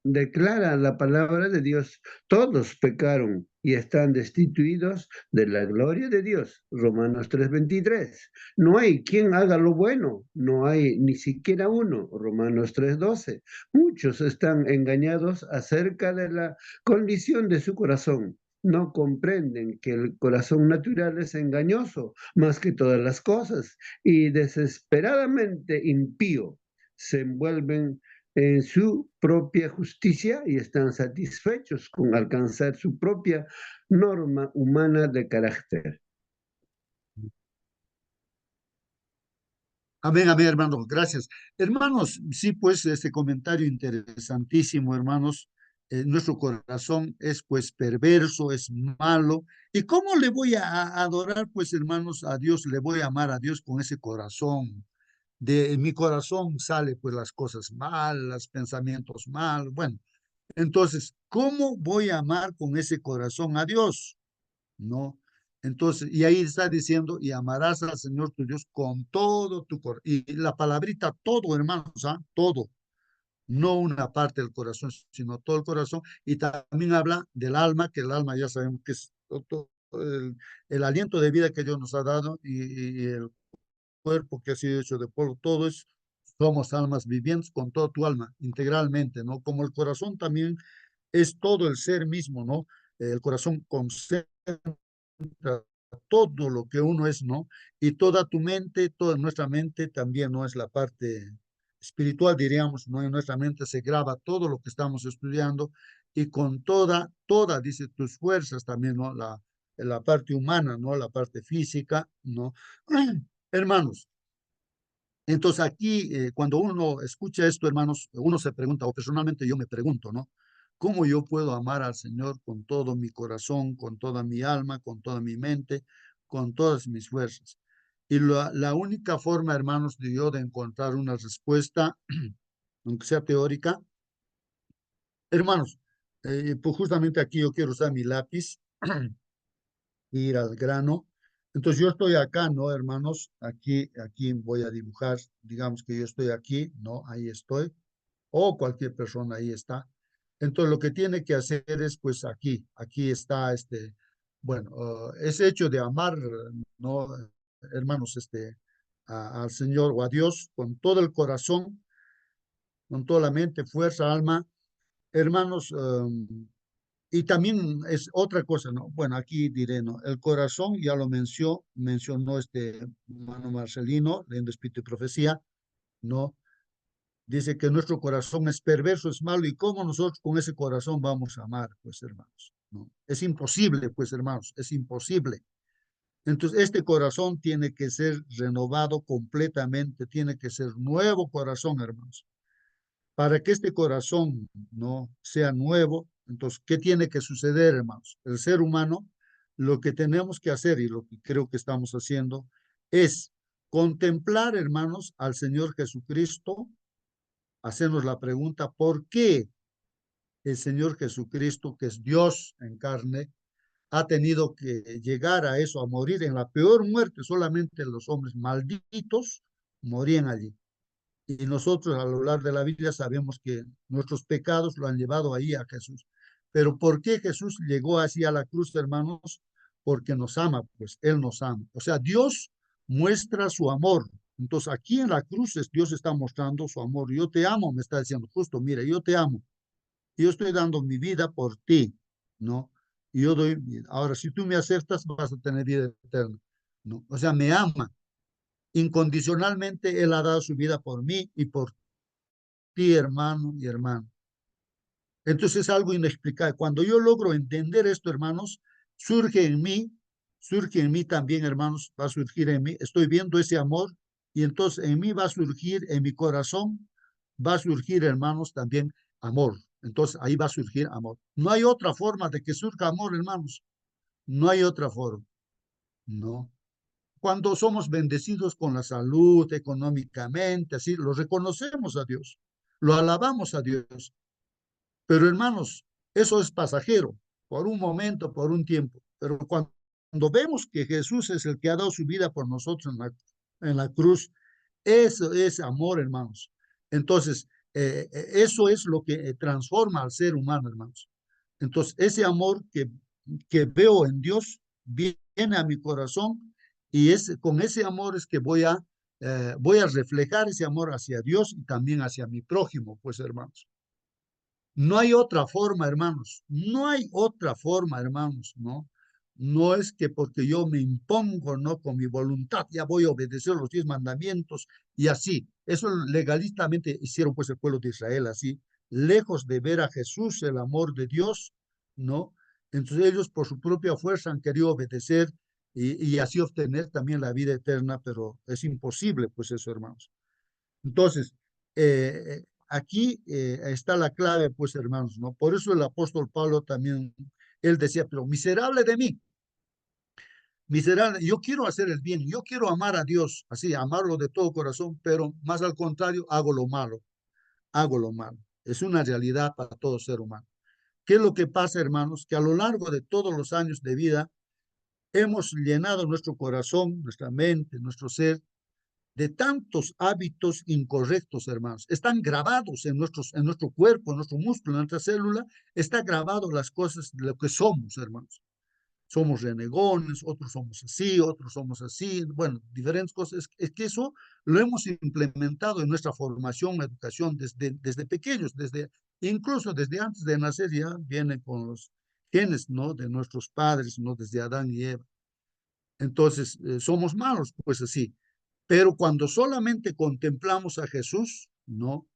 Speaker 7: declara la palabra de Dios, todos pecaron y están destituidos de la gloria de Dios. Romanos 3:23. No hay quien haga lo bueno, no hay ni siquiera uno. Romanos 3:12. Muchos están engañados acerca de la condición de su corazón. No comprenden que el corazón natural es engañoso más que todas las cosas y desesperadamente impío. Se envuelven en su propia justicia y están satisfechos con alcanzar su propia norma humana de carácter.
Speaker 1: Amén, amén, hermanos, gracias. Hermanos, sí, pues este comentario interesantísimo, hermanos. Nuestro corazón es pues perverso, es malo. ¿Y cómo le voy a adorar, pues, hermanos, a Dios? Le voy a amar a Dios con ese corazón. De mi corazón sale pues las cosas malas, pensamientos malos. Bueno, entonces, ¿cómo voy a amar con ese corazón a Dios? ¿No? Entonces, y ahí está diciendo, y amarás al Señor tu Dios con todo tu corazón. Y la palabrita todo, hermanos, ¿ah? Todo, no una parte del corazón, sino todo el corazón. Y también habla del alma, que el alma ya sabemos que es el aliento de vida que Dios nos ha dado y el cuerpo que ha sido hecho de polvo, todo es, somos almas vivientes con toda tu alma, integralmente, ¿no? Como el corazón también es todo el ser mismo, ¿no? El corazón concentra todo lo que uno es, ¿no? Y toda tu mente, toda nuestra mente también, ¿no? Es la parte espiritual, diríamos, ¿no? En nuestra mente se graba todo lo que estamos estudiando y con dice, tus fuerzas también, ¿no? La parte humana, ¿no? La parte física, ¿no? Hermanos, entonces aquí, cuando uno escucha esto, hermanos, uno se pregunta, o personalmente yo me pregunto, ¿no? ¿Cómo yo puedo amar al Señor con todo mi corazón, con toda mi alma, con toda mi mente, con todas mis fuerzas? Y la única forma, hermanos, de yo de encontrar una respuesta, aunque sea teórica, hermanos, pues justamente aquí yo quiero usar mi lápiz, ir al grano. Entonces yo estoy acá, ¿no, hermanos? Aquí voy a dibujar, digamos que yo estoy aquí, ¿no? Ahí estoy, o cualquier persona ahí está. Entonces lo que tiene que hacer es, pues aquí está bueno, es hecho de amar, ¿no? Hermanos, al Señor o a Dios con todo el corazón, con toda la mente, fuerza, alma. Hermanos, y también es otra cosa, ¿no? Bueno, aquí diré, ¿no? El corazón, ya lo mencionó este hermano Marcelino, leyendo Espíritu y Profecía, ¿no? Dice que nuestro corazón es perverso, es malo, y cómo nosotros con ese corazón vamos a amar, pues, hermanos, ¿no? Es imposible, pues, hermanos, es imposible. Entonces, este corazón tiene que ser renovado completamente, tiene que ser nuevo corazón, hermanos. Para que este corazón no sea nuevo, entonces, ¿qué tiene que suceder, hermanos? El ser humano, lo que tenemos que hacer y lo que creo que estamos haciendo es contemplar, hermanos, al Señor Jesucristo, hacernos la pregunta, ¿por qué el Señor Jesucristo, que es Dios en carne, ha tenido que llegar a eso, a morir en la peor muerte? Solamente los hombres malditos morían allí. Y nosotros a lo largo de la Biblia sabemos que nuestros pecados lo han llevado ahí a Jesús. Pero ¿por qué Jesús llegó así a la cruz, hermanos? Porque nos ama, pues Él nos ama. O sea, Dios muestra su amor. Entonces aquí en la cruz Dios está mostrando su amor. Yo te amo, me está diciendo justo, mira, yo te amo. Yo estoy dando mi vida por ti, ¿no? Y yo doy, ahora si tú me aceptas vas a tener vida eterna, ¿no? O sea, me ama. Incondicionalmente Él ha dado su vida por mí y por ti, hermano y hermano. Entonces es algo inexplicable. Cuando yo logro entender esto, hermanos, surge en mí también, hermanos, va a surgir en mí. Estoy viendo ese amor y entonces en mí va a surgir, en mi corazón, va a surgir, hermanos, también amor. Entonces ahí va a surgir amor. No hay otra forma de que surja amor, hermanos. No hay otra forma. No. Cuando somos bendecidos con la salud, económicamente, así, lo reconocemos a Dios, lo alabamos a Dios. Pero hermanos, eso es pasajero, por un momento, por un tiempo. Pero cuando vemos que Jesús es el que ha dado su vida por nosotros en la cruz, eso es amor, hermanos. Entonces, eso es lo que transforma al ser humano, hermanos. Entonces, ese amor que veo en Dios viene a mi corazón y con ese amor es que voy a reflejar ese amor hacia Dios y también hacia mi prójimo, pues, hermanos. No hay otra forma, hermanos. No hay otra forma, hermanos, ¿no? No es que porque yo me impongo, ¿no? Con mi voluntad, ya voy a obedecer los 10 mandamientos y así. Eso legalistamente hicieron pues el pueblo de Israel así, lejos de ver a Jesús, el amor de Dios, ¿no? Entonces ellos por su propia fuerza han querido obedecer y así obtener también la vida eterna, pero es imposible, pues eso, hermanos. Entonces, aquí está la clave, pues, hermanos, ¿no? Por eso el apóstol Pablo también, él decía, pero miserable de mí, miserable, yo quiero hacer el bien, yo quiero amar a Dios, así, amarlo de todo corazón, pero más al contrario, hago lo malo, hago lo malo. Es una realidad para todo ser humano. ¿Qué es lo que pasa, hermanos? Que a lo largo de todos los años de vida, hemos llenado nuestro corazón, nuestra mente, nuestro ser de tantos hábitos incorrectos, hermanos. Están grabados en nuestro cuerpo, en nuestro músculo, en nuestra célula, está grabado las cosas de lo que somos, hermanos. Somos renegones, otros somos así, bueno, diferentes cosas. Es que eso lo hemos implementado en nuestra formación, educación, desde pequeños, incluso desde antes de nacer ya viene con los genes, ¿no? De nuestros padres, ¿no? Desde Adán y Eva. Entonces, somos malos, pues así. Pero cuando solamente contemplamos a Jesús, ¿no?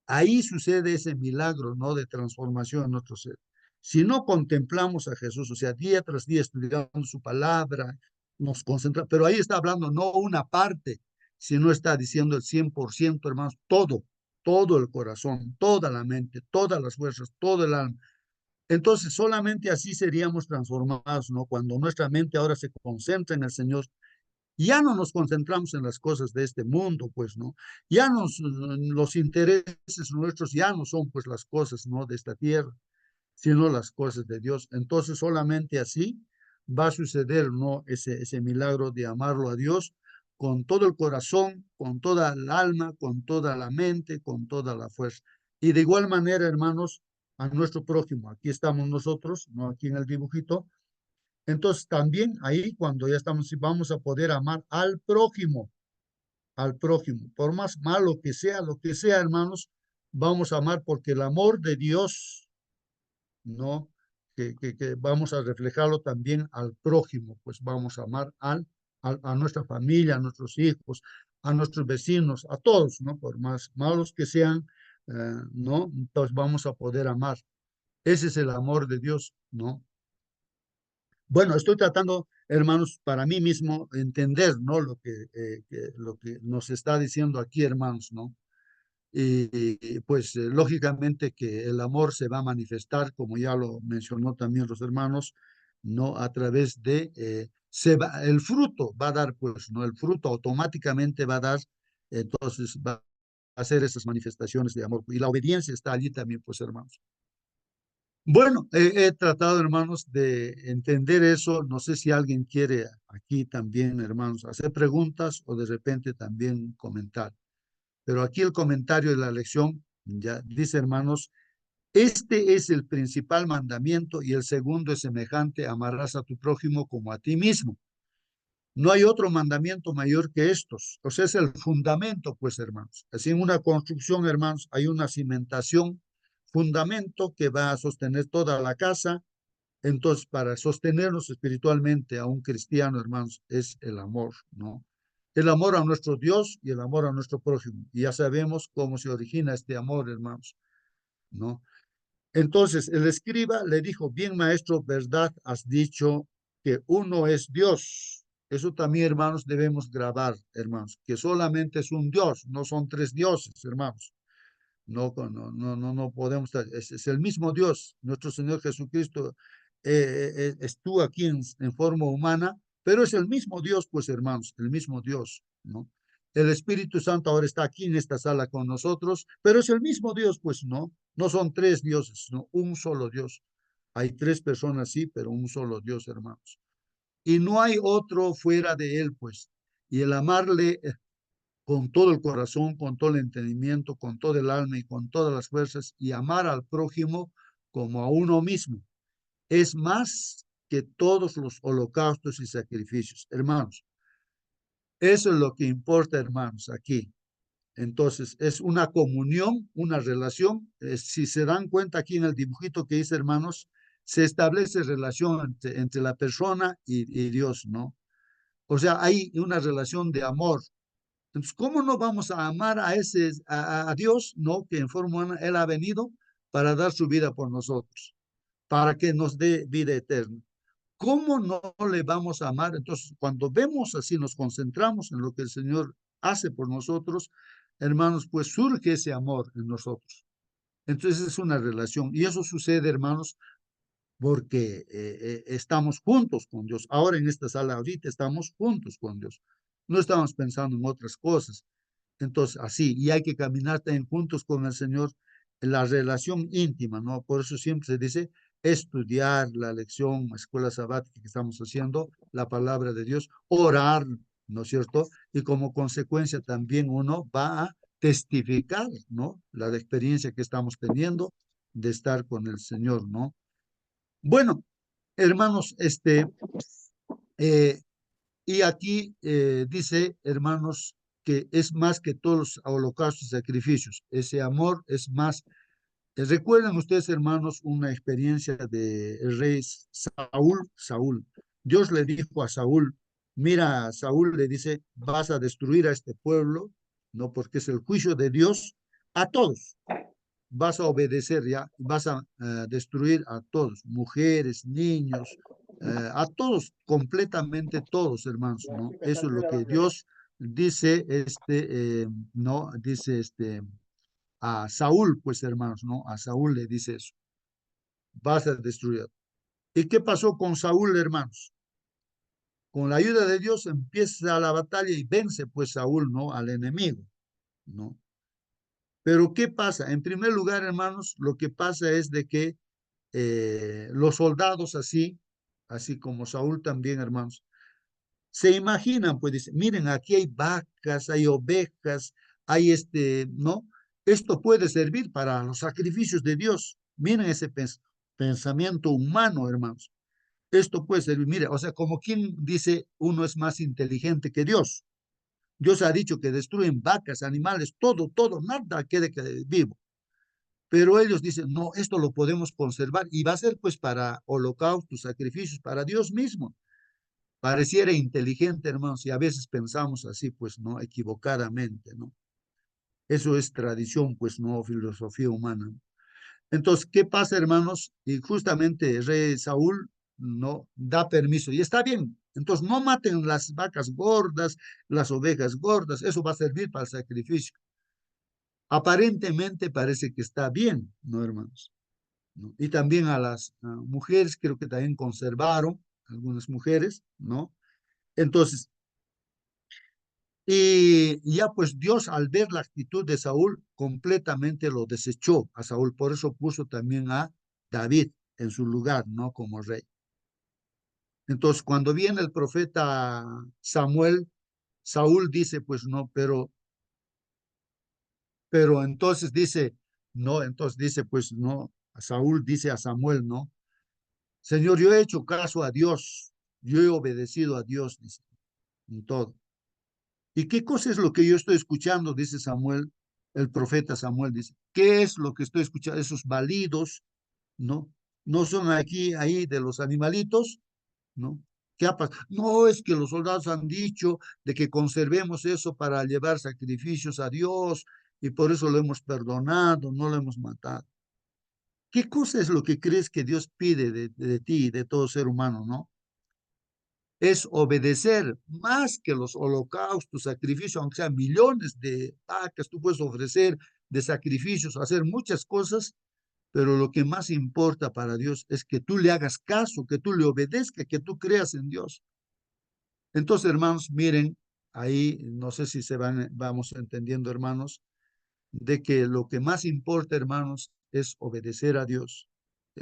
Speaker 1: Ahí sucede ese milagro, ¿no? De transformación en nuestro ser. Si no contemplamos a Jesús, o sea, día tras día estudiando su palabra, nos concentramos, pero ahí está hablando no una parte, sino está diciendo el 100%, hermanos, todo el corazón, toda la mente, todas las fuerzas, todo el alma. Entonces, solamente así seríamos transformados, ¿no? Cuando nuestra mente ahora se concentra en el Señor, ya no nos concentramos en las cosas de este mundo, pues, ¿no? Los intereses nuestros ya no son, pues, las cosas, ¿no? De esta tierra, sino las cosas de Dios. Entonces, solamente así va a suceder, ¿no? Ese milagro de amarlo a Dios con todo el corazón, con toda el alma, con toda la mente, con toda la fuerza. Y de igual manera, hermanos, a nuestro prójimo. Aquí estamos nosotros, ¿no? Aquí en el dibujito. Entonces también ahí cuando ya estamos, vamos a poder amar al prójimo, por más malo que sea, lo que sea, hermanos, vamos a amar porque el amor de Dios, ¿no? Que vamos a reflejarlo también al prójimo, pues vamos a amar a nuestra familia, a nuestros hijos, a nuestros vecinos, a todos, ¿no? Por más malos que sean, ¿no? Entonces vamos a poder amar. Ese es el amor de Dios, ¿no? Bueno, estoy tratando, hermanos, para mí mismo entender, ¿no? Lo que nos está diciendo aquí, hermanos, ¿no? Pues lógicamente que el amor se va a manifestar, como ya lo mencionó también los hermanos, ¿no? A través de, el fruto va a dar, pues, ¿no? El fruto automáticamente va a dar, entonces va a hacer esas manifestaciones de amor. Y la obediencia está allí también, pues, hermanos. Bueno, he tratado, hermanos, de entender eso. No sé si alguien quiere aquí también, hermanos, hacer preguntas o de repente también comentar. Pero aquí el comentario de la lección ya dice, hermanos, este es el principal mandamiento y el segundo es semejante, amarás a tu prójimo como a ti mismo. No hay otro mandamiento mayor que estos. O sea, es el fundamento, pues, hermanos. Así en una construcción, hermanos, hay una cimentación, fundamento que va a sostener toda la casa. Entonces, para sostenernos espiritualmente a un cristiano, hermanos, es el amor, ¿no? El amor a nuestro Dios y el amor a nuestro prójimo. Y ya sabemos cómo se origina este amor, hermanos, ¿no? Entonces, el escriba le dijo, bien, maestro, verdad has dicho que uno es Dios. Eso también, hermanos, debemos grabar, hermanos, que solamente es un Dios, no son tres dioses, hermanos. No podemos, es el mismo Dios, nuestro Señor Jesucristo estuvo aquí en forma humana, pero es el mismo Dios, pues hermanos, el mismo Dios, ¿no? El Espíritu Santo ahora está aquí en esta sala con nosotros, pero es el mismo Dios, pues no son tres dioses, sino un solo Dios. Hay tres personas, sí, pero un solo Dios, hermanos. Y no hay otro fuera de él, pues. Y el amarle con todo el corazón, con todo el entendimiento, con todo el alma y con todas las fuerzas, y amar al prójimo como a uno mismo. Es más que todos los holocaustos y sacrificios, hermanos. Eso es lo que importa, hermanos, aquí. Entonces, es una comunión, una relación. Si se dan cuenta aquí en el dibujito que hice, hermanos, se establece relación entre la persona y Dios, ¿no? O sea, hay una relación de amor. Entonces, ¿cómo no vamos a amar a Dios, no? Que en forma humana Él ha venido para dar su vida por nosotros, para que nos dé vida eterna. ¿Cómo no le vamos a amar? Entonces, cuando vemos así, nos concentramos en lo que el Señor hace por nosotros, hermanos, pues surge ese amor en nosotros. Entonces es una relación. Y eso sucede, hermanos, porque estamos juntos con Dios. Ahora en esta sala, ahorita estamos juntos con Dios. No estamos pensando en otras cosas. Entonces, así, y hay que caminar también juntos con el Señor en la relación íntima, ¿no? Por eso siempre se dice estudiar la lección, escuela sabática que estamos haciendo, la palabra de Dios, orar, ¿no es cierto? Y como consecuencia también uno va a testificar, ¿no? La experiencia que estamos teniendo de estar con el Señor, ¿no? Bueno, hermanos, eh, y aquí dice, hermanos, que es más que todos los holocaustos y sacrificios. Ese amor es más. ¿Recuerdan ustedes, hermanos, una experiencia del rey Saúl? Saúl. Dios le dijo a Saúl, mira, Saúl le dice, vas a destruir a este pueblo, no porque es el juicio de Dios a todos. Vas a obedecer ya, vas a destruir a todos, mujeres, niños, a todos, completamente todos, hermanos, ¿no? Eso es lo que Dios dice, no, dice a Saúl, pues, hermanos, ¿no? A Saúl le dice eso, vas a destruir. ¿Y qué pasó con Saúl, hermanos? Con la ayuda de Dios empieza la batalla y vence, pues, Saúl, ¿no? Al enemigo, ¿no? Pero ¿qué pasa? En primer lugar, hermanos, lo que pasa es de que los soldados así como Saúl también, hermanos, se imaginan, pues dicen, miren, aquí hay vacas, hay ovejas, hay ¿no? Esto puede servir para los sacrificios de Dios. Miren ese pensamiento humano, hermanos. Esto puede servir, mire, o sea, como quien dice, uno es más inteligente que Dios. Dios ha dicho que destruyen vacas, animales, todo, nada quede vivo. Pero ellos dicen, no, esto lo podemos conservar y va a ser pues para holocaustos, sacrificios, para Dios mismo. Pareciera inteligente, hermanos, y a veces pensamos así, pues no, equivocadamente, ¿no? Eso es tradición, pues no filosofía humana. Entonces, ¿qué pasa, hermanos? Y justamente el rey Saúl no da permiso y está bien. Entonces, no maten las vacas gordas, las ovejas gordas, eso va a servir para el sacrificio. Aparentemente parece que está bien, ¿no, hermanos? ¿No? Y también a las mujeres, creo que también conservaron algunas mujeres, ¿no? Entonces, y ya pues Dios al ver la actitud de Saúl, completamente lo desechó a Saúl, por eso puso también a David en su lugar, ¿no? Como rey. Entonces, cuando viene el profeta Samuel, Saúl dice, pues no, pero entonces dice, no, entonces dice, pues no, Saúl dice a Samuel, ¿no? Señor, yo he hecho caso a Dios, yo he obedecido a Dios, dice, en todo. ¿Y qué cosa es lo que yo estoy escuchando? Dice Samuel, el profeta Samuel dice, ¿qué es lo que estoy escuchando? Esos balidos, ¿no? No son aquí, ahí de los animalitos, ¿no? ¿Qué ha pasado? No, es que los soldados han dicho de que conservemos eso para llevar sacrificios a Dios y por eso lo hemos perdonado, no lo hemos matado. ¿Qué cosa es lo que crees que Dios pide de ti y de todo ser humano, no? Es obedecer más que los holocaustos, sacrificios, aunque sean millones de vacas, tú puedes ofrecer de sacrificios, hacer muchas cosas, pero lo que más importa para Dios es que tú le hagas caso, que tú le obedezcas, que tú creas en Dios. Entonces, hermanos, miren, ahí no sé si vamos entendiendo, hermanos, de que lo que más importa, hermanos, es obedecer a Dios.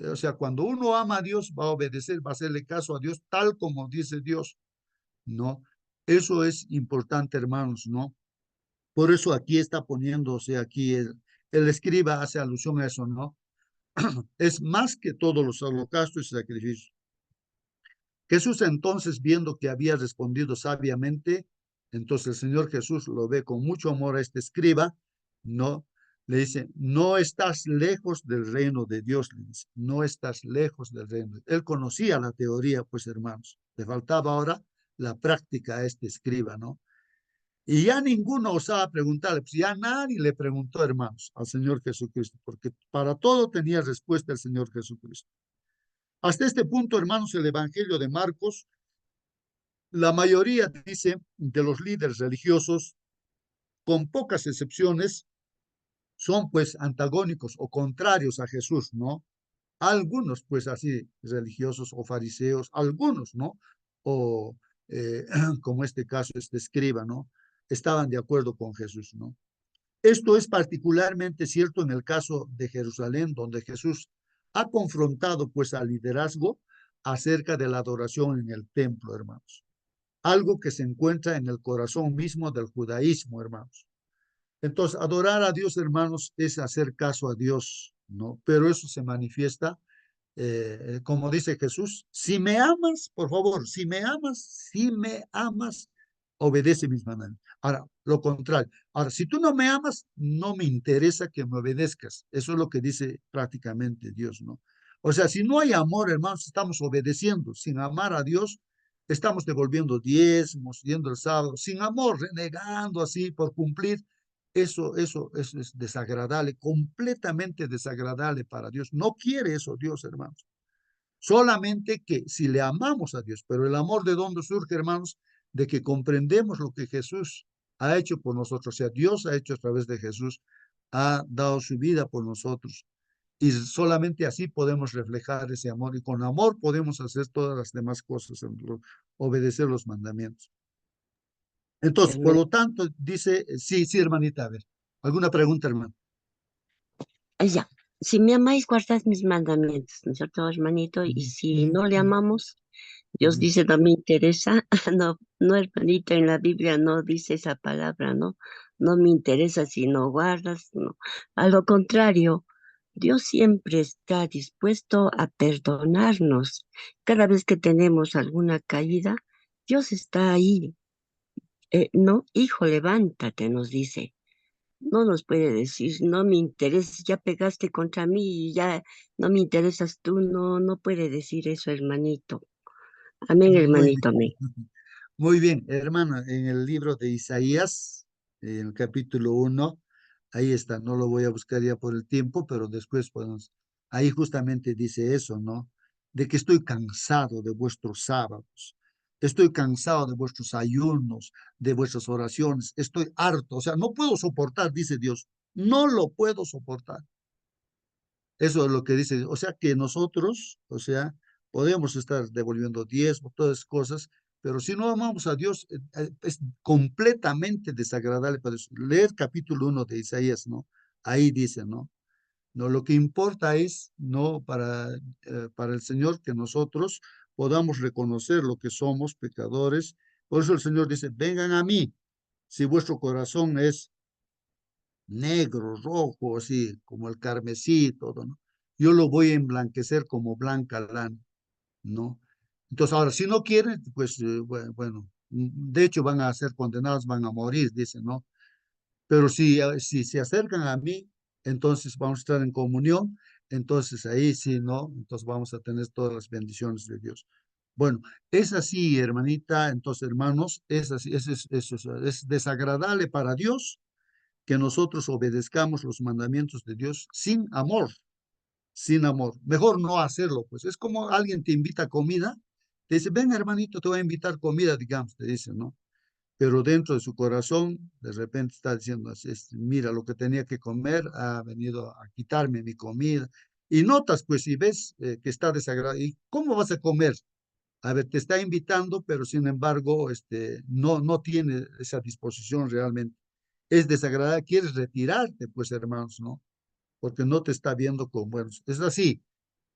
Speaker 1: O sea, cuando uno ama a Dios, va a obedecer, va a hacerle caso a Dios tal como dice Dios, ¿no? Eso es importante, hermanos, ¿no? Por eso aquí está poniéndose, aquí el escriba hace alusión a eso, ¿no? Es más que todos los holocaustos y sacrificios. Jesús entonces, viendo que había respondido sabiamente, entonces el Señor Jesús lo ve con mucho amor a este escriba, ¿no? Le dice, no estás lejos del reino de Dios, le dice, no estás lejos del reino. Él conocía la teoría, pues hermanos, le faltaba ahora la práctica a este escriba, ¿no? Y ya ninguno osaba preguntarle, pues ya nadie le preguntó, hermanos, al Señor Jesucristo, porque para todo tenía respuesta el Señor Jesucristo. Hasta este punto, hermanos, el Evangelio de Marcos, la mayoría, dice, de los líderes religiosos, con pocas excepciones, son pues antagónicos o contrarios a Jesús, ¿no? Algunos pues así religiosos o fariseos, algunos, ¿no? O como este caso, este escriba, ¿no? Estaban de acuerdo con Jesús, ¿no? Esto es particularmente cierto en el caso de Jerusalén, donde Jesús ha confrontado pues al liderazgo acerca de la adoración en el templo, hermanos. Algo que se encuentra en el corazón mismo del judaísmo, hermanos. Entonces, adorar a Dios, hermanos, es hacer caso a Dios, ¿no? Pero eso se manifiesta, como dice Jesús, si me amas, por favor, si me amas, obedece mis mandamientos. Ahora, lo contrario. Ahora, si tú no me amas, no me interesa que me obedezcas. Eso es lo que dice prácticamente Dios, ¿no? O sea, si no hay amor, hermanos, estamos obedeciendo. Sin amar a Dios, estamos devolviendo diezmos, yendo el sábado, sin amor, renegando así por cumplir. Eso es desagradable, completamente desagradable para Dios. No quiere eso Dios, hermanos. Solamente que si le amamos a Dios, pero el amor de dónde surge, hermanos, de que comprendemos lo que Jesús ha hecho por nosotros, o sea, Dios ha hecho a través de Jesús, ha dado su vida por nosotros. Y solamente así podemos reflejar ese amor y con amor podemos hacer todas las demás cosas, obedecer los mandamientos. Entonces, por lo tanto, dice, sí, sí, hermanita, a ver, ¿alguna pregunta, hermano?
Speaker 6: Ya, si me amáis, guardad mis mandamientos, ¿no es cierto, hermanito? Y si no le amamos, Dios dice, no me interesa, no, no, hermanito, en la Biblia no dice esa palabra, ¿no? No me interesa si no guardas, no. A lo contrario, Dios siempre está dispuesto a perdonarnos. Cada vez que tenemos alguna caída, Dios está ahí. No, hijo, levántate, nos dice. No nos puede decir, no me interesa, ya pegaste contra mí y ya no me interesas tú, no, no puede decir eso, hermanito. Amén,
Speaker 1: Muy
Speaker 6: hermanito,
Speaker 1: bien,
Speaker 6: amén.
Speaker 1: muy bien, hermana, en el libro de Isaías, en el capítulo 1, ahí está, no lo voy a buscar ya por el tiempo, pero después podemos, ahí justamente dice eso, ¿no? De que estoy cansado de vuestros sábados, estoy cansado de vuestros ayunos, de vuestras oraciones, estoy harto, o sea, no puedo soportar, dice Dios, no lo puedo soportar. Eso es lo que dice, o sea que nosotros, o sea, podemos estar devolviendo diezmo, todas esas cosas, pero si no amamos a Dios, es completamente desagradable para eso. Leer capítulo 1 de Isaías, ¿no? Ahí dice, ¿no? No, lo que importa es, ¿no? Para el Señor que nosotros podamos reconocer lo que somos, pecadores. Por eso el Señor dice, vengan a mí, si vuestro corazón es negro, rojo, así como el carmesí, todo, ¿no? Yo lo voy a emblanquecer como blanca lana, ¿no? Entonces, ahora, si no quieren, pues, bueno, de hecho van a ser condenados, van a morir, dice, ¿no? Pero si se acercan a mí, entonces vamos a estar en comunión, entonces ahí sí, ¿no? Entonces vamos a tener todas las bendiciones de Dios. Bueno, es así, hermanita, entonces, hermanos, es así, es desagradable para Dios que nosotros obedezcamos los mandamientos de Dios sin amor, sin amor. Mejor no hacerlo, pues. Es como alguien te invita a comida, te dice, ven hermanito, te voy a invitar comida, digamos, te dice, ¿no? Pero dentro de su corazón, de repente está diciendo, mira, lo que tenía que comer ha venido a quitarme mi comida. Y notas, pues, si ves que está desagradable, ¿y cómo vas a comer? A ver, te está invitando, pero sin embargo, no tiene esa disposición realmente. Es desagradable, quieres retirarte, pues, hermanos, ¿no? Porque no te está viendo con buenos. Es así,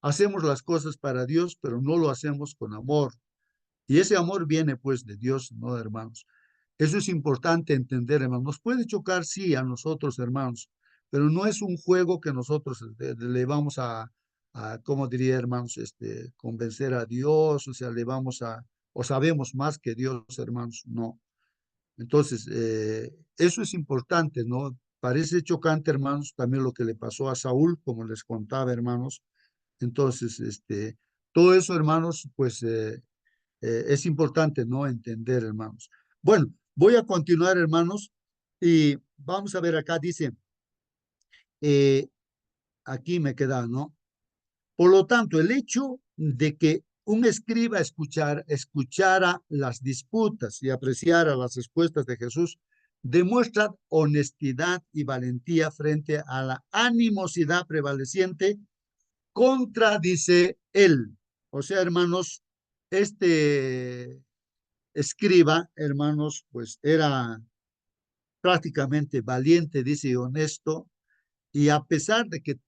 Speaker 1: hacemos las cosas para Dios, pero no lo hacemos con amor. Y ese amor viene, pues, de Dios, ¿no, hermanos? Eso es importante entender, hermanos. Nos puede chocar, sí, a nosotros, hermanos, pero no es un juego que nosotros le vamos ¿cómo diría, hermanos? Convencer a Dios, o sea, o sabemos más que Dios, hermanos, no. Entonces, eso es importante, ¿no? Parece chocante, hermanos, también lo que le pasó a Saúl, como les contaba, hermanos. Entonces, todo eso, hermanos, pues es importante, ¿no? Entender, hermanos. Bueno, voy a continuar, hermanos, y vamos a ver acá, dice, eh, aquí me queda, ¿no? Por lo tanto, el hecho de que un escriba escuchara las disputas y apreciara las respuestas de Jesús demuestra honestidad y valentía frente a la animosidad prevaleciente contra, dice él. O sea, hermanos, este escriba, hermanos, pues era prácticamente valiente, dice, y honesto, y a pesar de que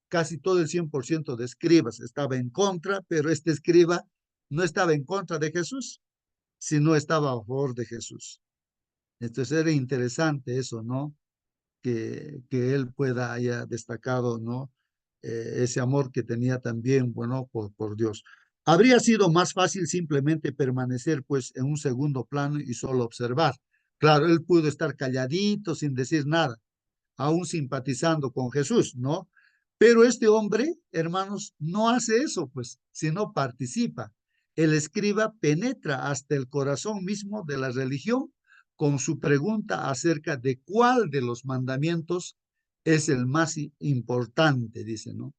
Speaker 1: casi todo el 100% de escribas estaba en contra, pero este escriba no estaba en contra de Jesús, sino estaba a favor de Jesús. Entonces era interesante eso, ¿no? Que él haya destacado, ¿no? Ese amor que tenía también, bueno, por Dios. Habría sido más fácil simplemente permanecer, pues, en un segundo plano y solo observar. Claro, él pudo estar calladito, sin decir nada, aún simpatizando con Jesús, ¿no? Pero este hombre, hermanos, no hace eso, pues, sino participa. El escriba penetra hasta el corazón mismo de la religión con su pregunta acerca de cuál de los mandamientos es el más importante, dice, ¿no?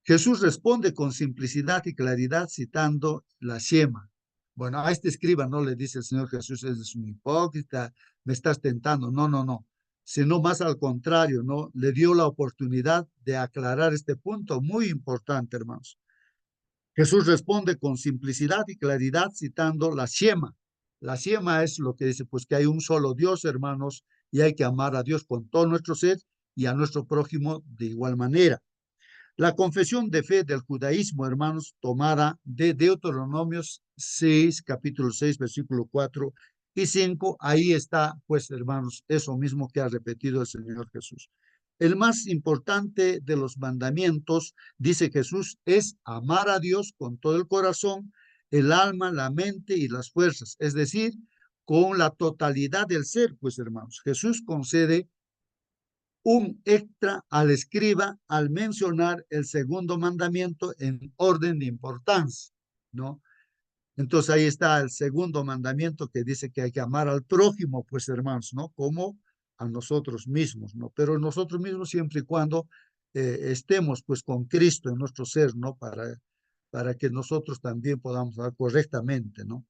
Speaker 1: Jesús responde con simplicidad y claridad citando la Shema. Bueno, a este escriba no le dice el Señor Jesús, es un hipócrita, me estás tentando. No, no, no. Sino más al contrario, ¿no? Le dio la oportunidad de aclarar este punto muy importante, hermanos. Jesús responde con simplicidad y claridad citando la Shema. La Shema es lo que dice, pues que hay un solo Dios, hermanos, y hay que amar a Dios con todo nuestro ser y a nuestro prójimo de igual manera. La confesión de fe del judaísmo, hermanos, tomada de Deuteronomios 6, capítulo 6, versículo 4 y 5, ahí está, pues, hermanos, eso mismo que ha repetido el Señor Jesús. El más importante de los mandamientos, dice Jesús, es amar a Dios con todo el corazón, el alma, la mente y las fuerzas, es decir, con la totalidad del ser, pues, hermanos. Jesús concede un extra al escriba al mencionar el segundo mandamiento en orden de importancia, ¿no? Entonces ahí está el segundo mandamiento que dice que hay que amar al prójimo, pues hermanos, ¿no? Como a nosotros mismos, ¿no? Pero nosotros mismos siempre y cuando estemos pues con Cristo en nuestro ser, ¿no? Para que nosotros también podamos hablar correctamente, ¿no?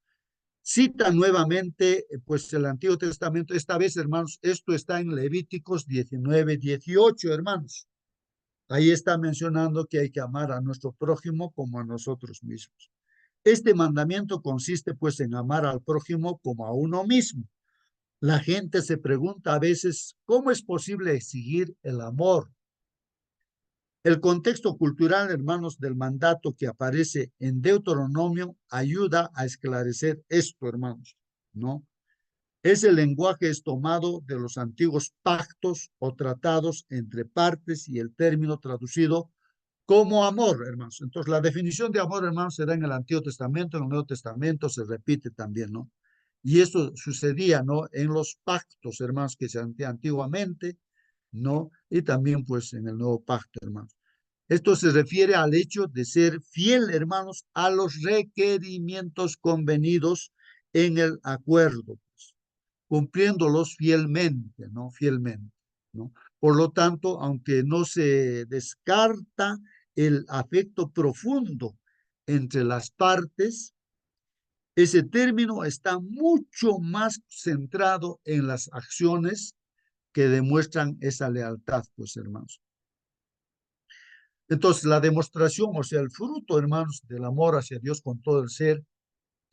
Speaker 1: Cita nuevamente, pues el Antiguo Testamento, esta vez, hermanos, esto está en Levíticos 19, 18, hermanos. Ahí está mencionando que hay que amar a nuestro prójimo como a nosotros mismos. Este mandamiento consiste, pues, en amar al prójimo como a uno mismo. La gente se pregunta a veces, ¿cómo es posible exigir el amor? El contexto cultural, hermanos, del mandato que aparece en Deuteronomio ayuda a esclarecer esto, hermanos, ¿no? Ese lenguaje es tomado de los antiguos pactos o tratados entre partes y el término traducido como amor, hermanos. Entonces, la definición de amor, hermanos, se da en el Antiguo Testamento, en el Nuevo Testamento se repite también, ¿no? Y esto sucedía, ¿no? En los pactos, hermanos, que se hacían antiguamente, ¿no? Y también, pues, en el Nuevo Pacto, hermanos. Esto se refiere al hecho de ser fiel, hermanos, a los requerimientos convenidos en el acuerdo, pues, cumpliéndolos fielmente, ¿no? Fielmente, ¿no? Por lo tanto, aunque no se descarta el afecto profundo entre las partes, ese término está mucho más centrado en las acciones que demuestran esa lealtad, pues, hermanos. Entonces, la demostración, o sea, el fruto, hermanos, del amor hacia Dios con todo el ser,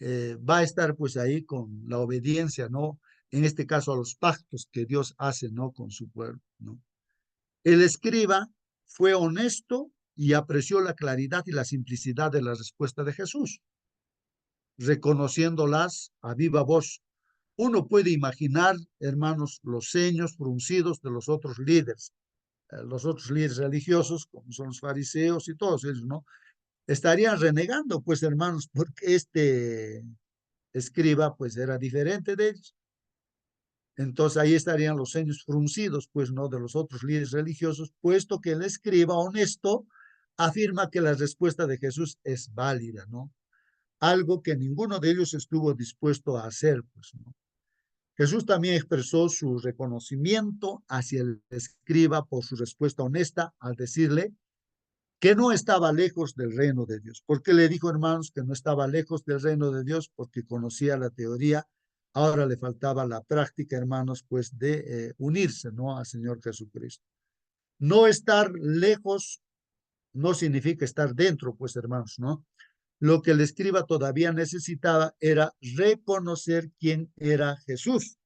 Speaker 1: va a estar pues ahí con la obediencia, ¿no? En este caso a los pactos que Dios hace, ¿no? Con su pueblo, ¿no? El escriba fue honesto y apreció la claridad y la simplicidad de la respuesta de Jesús, reconociéndolas a viva voz Uno puede imaginar, hermanos, los ceños fruncidos de los otros líderes religiosos, como son los fariseos y todos ellos, ¿no? Estarían renegando, pues, hermanos, porque este escriba, pues, era diferente de ellos. Entonces ahí estarían los ceños fruncidos, pues, ¿no? De los otros líderes religiosos, puesto que el escriba honesto afirma que la respuesta de Jesús es válida, ¿no? Algo que ninguno de ellos estuvo dispuesto a hacer, pues, ¿no? Jesús también expresó su reconocimiento hacia el escriba por su respuesta honesta al decirle que no estaba lejos del reino de Dios. ¿Por qué le dijo, hermanos, que no estaba lejos del reino de Dios? Porque conocía la teoría, ahora le faltaba la práctica, hermanos, pues de unirse, ¿no? Al Señor Jesucristo. No estar lejos no significa estar dentro, pues, hermanos, ¿no? Lo que el escriba todavía necesitaba era reconocer quién era Jesús.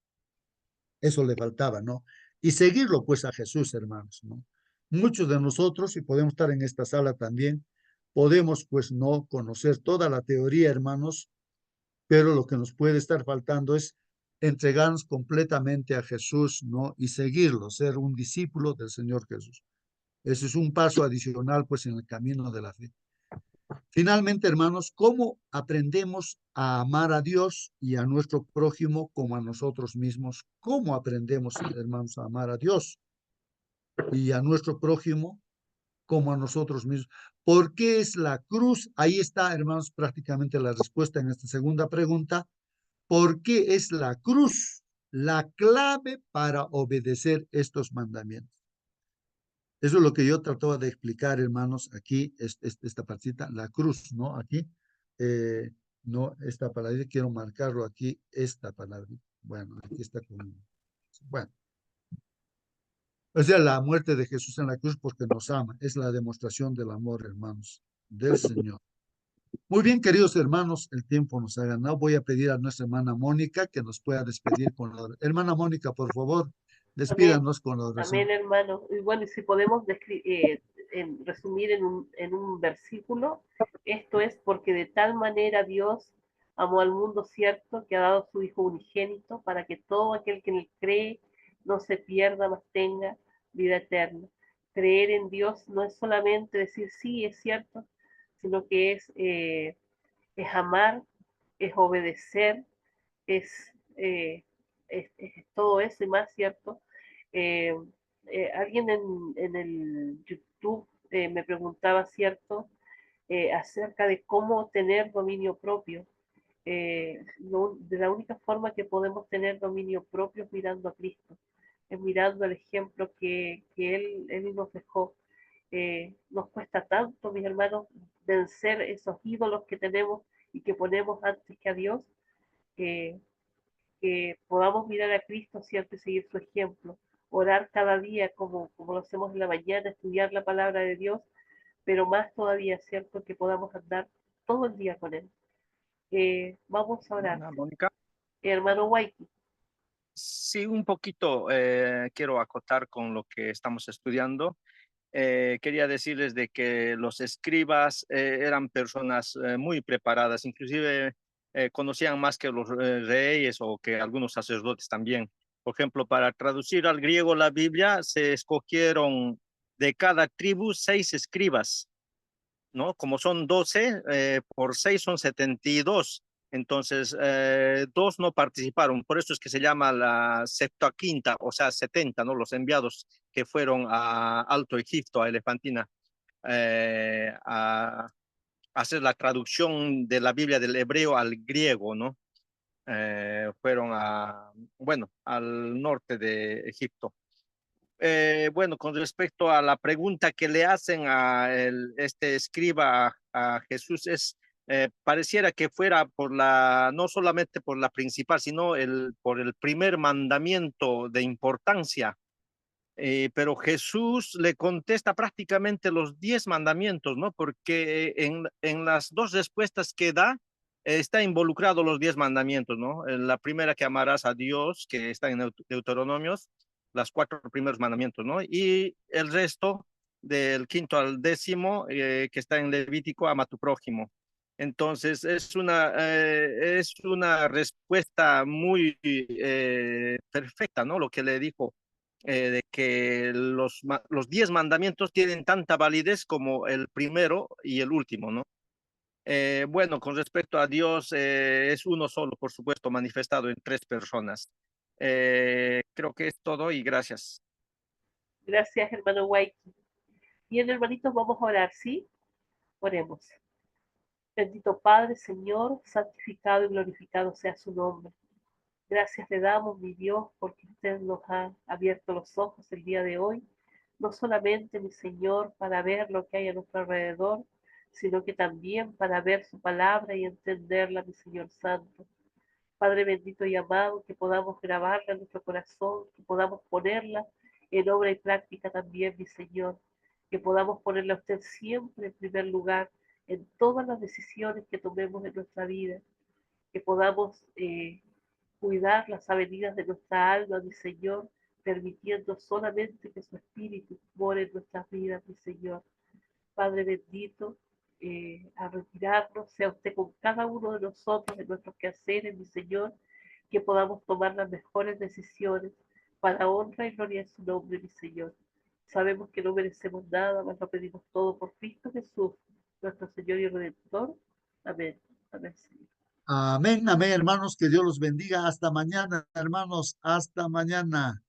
Speaker 1: Eso le faltaba, ¿no? Y seguirlo, pues, a Jesús, hermanos, ¿no? Muchos de nosotros, y podemos estar en esta sala también, podemos, pues, no conocer toda la teoría, hermanos, pero lo que nos puede estar faltando es entregarnos completamente a Jesús, ¿no? Y seguirlo, ser un discípulo del Señor Jesús. Ese es un paso adicional, pues, en el camino de la fe. Finalmente, hermanos, ¿cómo aprendemos a amar a Dios y a nuestro prójimo como a nosotros mismos? ¿Cómo aprendemos, hermanos, a amar a Dios y a nuestro prójimo como a nosotros mismos? ¿Por qué es la cruz? Ahí está, hermanos, prácticamente la respuesta en esta segunda pregunta. ¿Por qué es la cruz la clave para obedecer estos mandamientos? Eso es lo que yo trataba de explicar, hermanos, aquí, esta partita, la cruz, ¿no? Aquí, no, esta palabra, quiero marcarlo aquí, esta palabra. Bueno, aquí está conmigo. Bueno, o sea, la muerte de Jesús en la cruz porque nos ama, es la demostración del amor, hermanos, del Señor. Muy bien, queridos hermanos, el tiempo nos ha ganado. Voy a pedir a nuestra hermana Mónica que nos pueda despedir con la... Hermana Mónica, por favor,
Speaker 3: Amén,
Speaker 1: despídanos con la oración.
Speaker 3: amén, hermano. Y bueno, y si podemos resumir en un versículo, esto es porque de tal manera Dios amó al mundo, cierto, que ha dado su Hijo unigénito para que todo aquel que en él cree no se pierda, mas tenga vida eterna. Creer en Dios no es solamente decir sí, es cierto, sino que es amar, es obedecer, es, eh, es todo eso y más, ¿cierto? Eh, alguien en el YouTube me preguntaba, ¿cierto? Acerca de cómo tener dominio propio. De la única forma que podemos tener dominio propio es mirando a Cristo, es mirando el ejemplo que él nos dejó. Nos cuesta tanto, mis hermanos, vencer esos ídolos que tenemos y que ponemos antes que a Dios, eh, que podamos mirar a Cristo, ¿cierto? Y seguir su ejemplo. Orar cada día como lo hacemos en la mañana, estudiar la palabra de Dios, pero más todavía, ¿cierto? Que podamos andar todo el día con Él. Vamos a orar.
Speaker 8: Hermana Mónica.
Speaker 3: Hermano Waiki.
Speaker 8: Sí, un poquito quiero acotar con lo que estamos estudiando. Quería decirles de que los escribas eran personas muy preparadas, inclusive conocían más que los reyes o que algunos sacerdotes también. Por ejemplo, para traducir al griego la Biblia se escogieron de cada tribu 6 escribas, ¿no? Como son 12, por 6 son 72. Entonces, 2 no participaron. Por eso es que se llama la Septuaginta, o sea, 70, ¿no? Los enviados que fueron a Alto Egipto, a Elefantina, a hacer la traducción de la Biblia del hebreo al griego, ¿no? Fueron bueno, al norte de Egipto. Bueno, con respecto a la pregunta que le hacen a este escriba a Jesús, pareciera que fuera no solamente por la principal, sino por el primer mandamiento de importancia. Pero Jesús le contesta prácticamente los 10 mandamientos, ¿no? Porque en las dos respuestas que da, está involucrado los 10 mandamientos, ¿no? La primera, que amarás a Dios, que está en Deuteronomios, las 4 primeros mandamientos, ¿no? Y el resto, del 5º al 10º, que está en Levítico, ama a tu prójimo. Entonces, es una respuesta muy perfecta, ¿no? Lo que le dijo, de que los 10 mandamientos tienen tanta validez como el primero y el último, ¿no? Bueno, con respecto a Dios, es uno solo, por supuesto, manifestado en 3 personas. Creo que es todo y gracias.
Speaker 3: Gracias, hermano White. Bien, hermanitos, vamos a orar, ¿sí? Oremos. Bendito Padre, Señor, santificado y glorificado sea su nombre. Gracias le damos, mi Dios, porque usted nos ha abierto los ojos el día de hoy, no solamente, mi Señor, para ver lo que hay a nuestro alrededor, sino que también para ver su palabra y entenderla, mi Señor Santo. Padre bendito y amado, que podamos grabarla en nuestro corazón, que podamos ponerla en obra y práctica también, mi Señor, que podamos ponerla a usted siempre en primer lugar en todas las decisiones que tomemos en nuestra vida, que podamos cuidar las avenidas de nuestra alma, mi Señor, permitiendo solamente que su Espíritu more en nuestras vidas, mi Señor. Padre bendito, a retirarnos, sea usted con cada uno de nosotros en nuestros quehaceres, mi Señor, que podamos tomar las mejores decisiones para honra y gloria de su nombre, mi Señor. Sabemos que no merecemos nada, mas lo pedimos todo por Cristo Jesús, nuestro Señor y Redentor. Amén. Amén, Señor.
Speaker 1: Amén, amén, hermanos, que Dios los bendiga. Hasta mañana, hermanos, hasta mañana.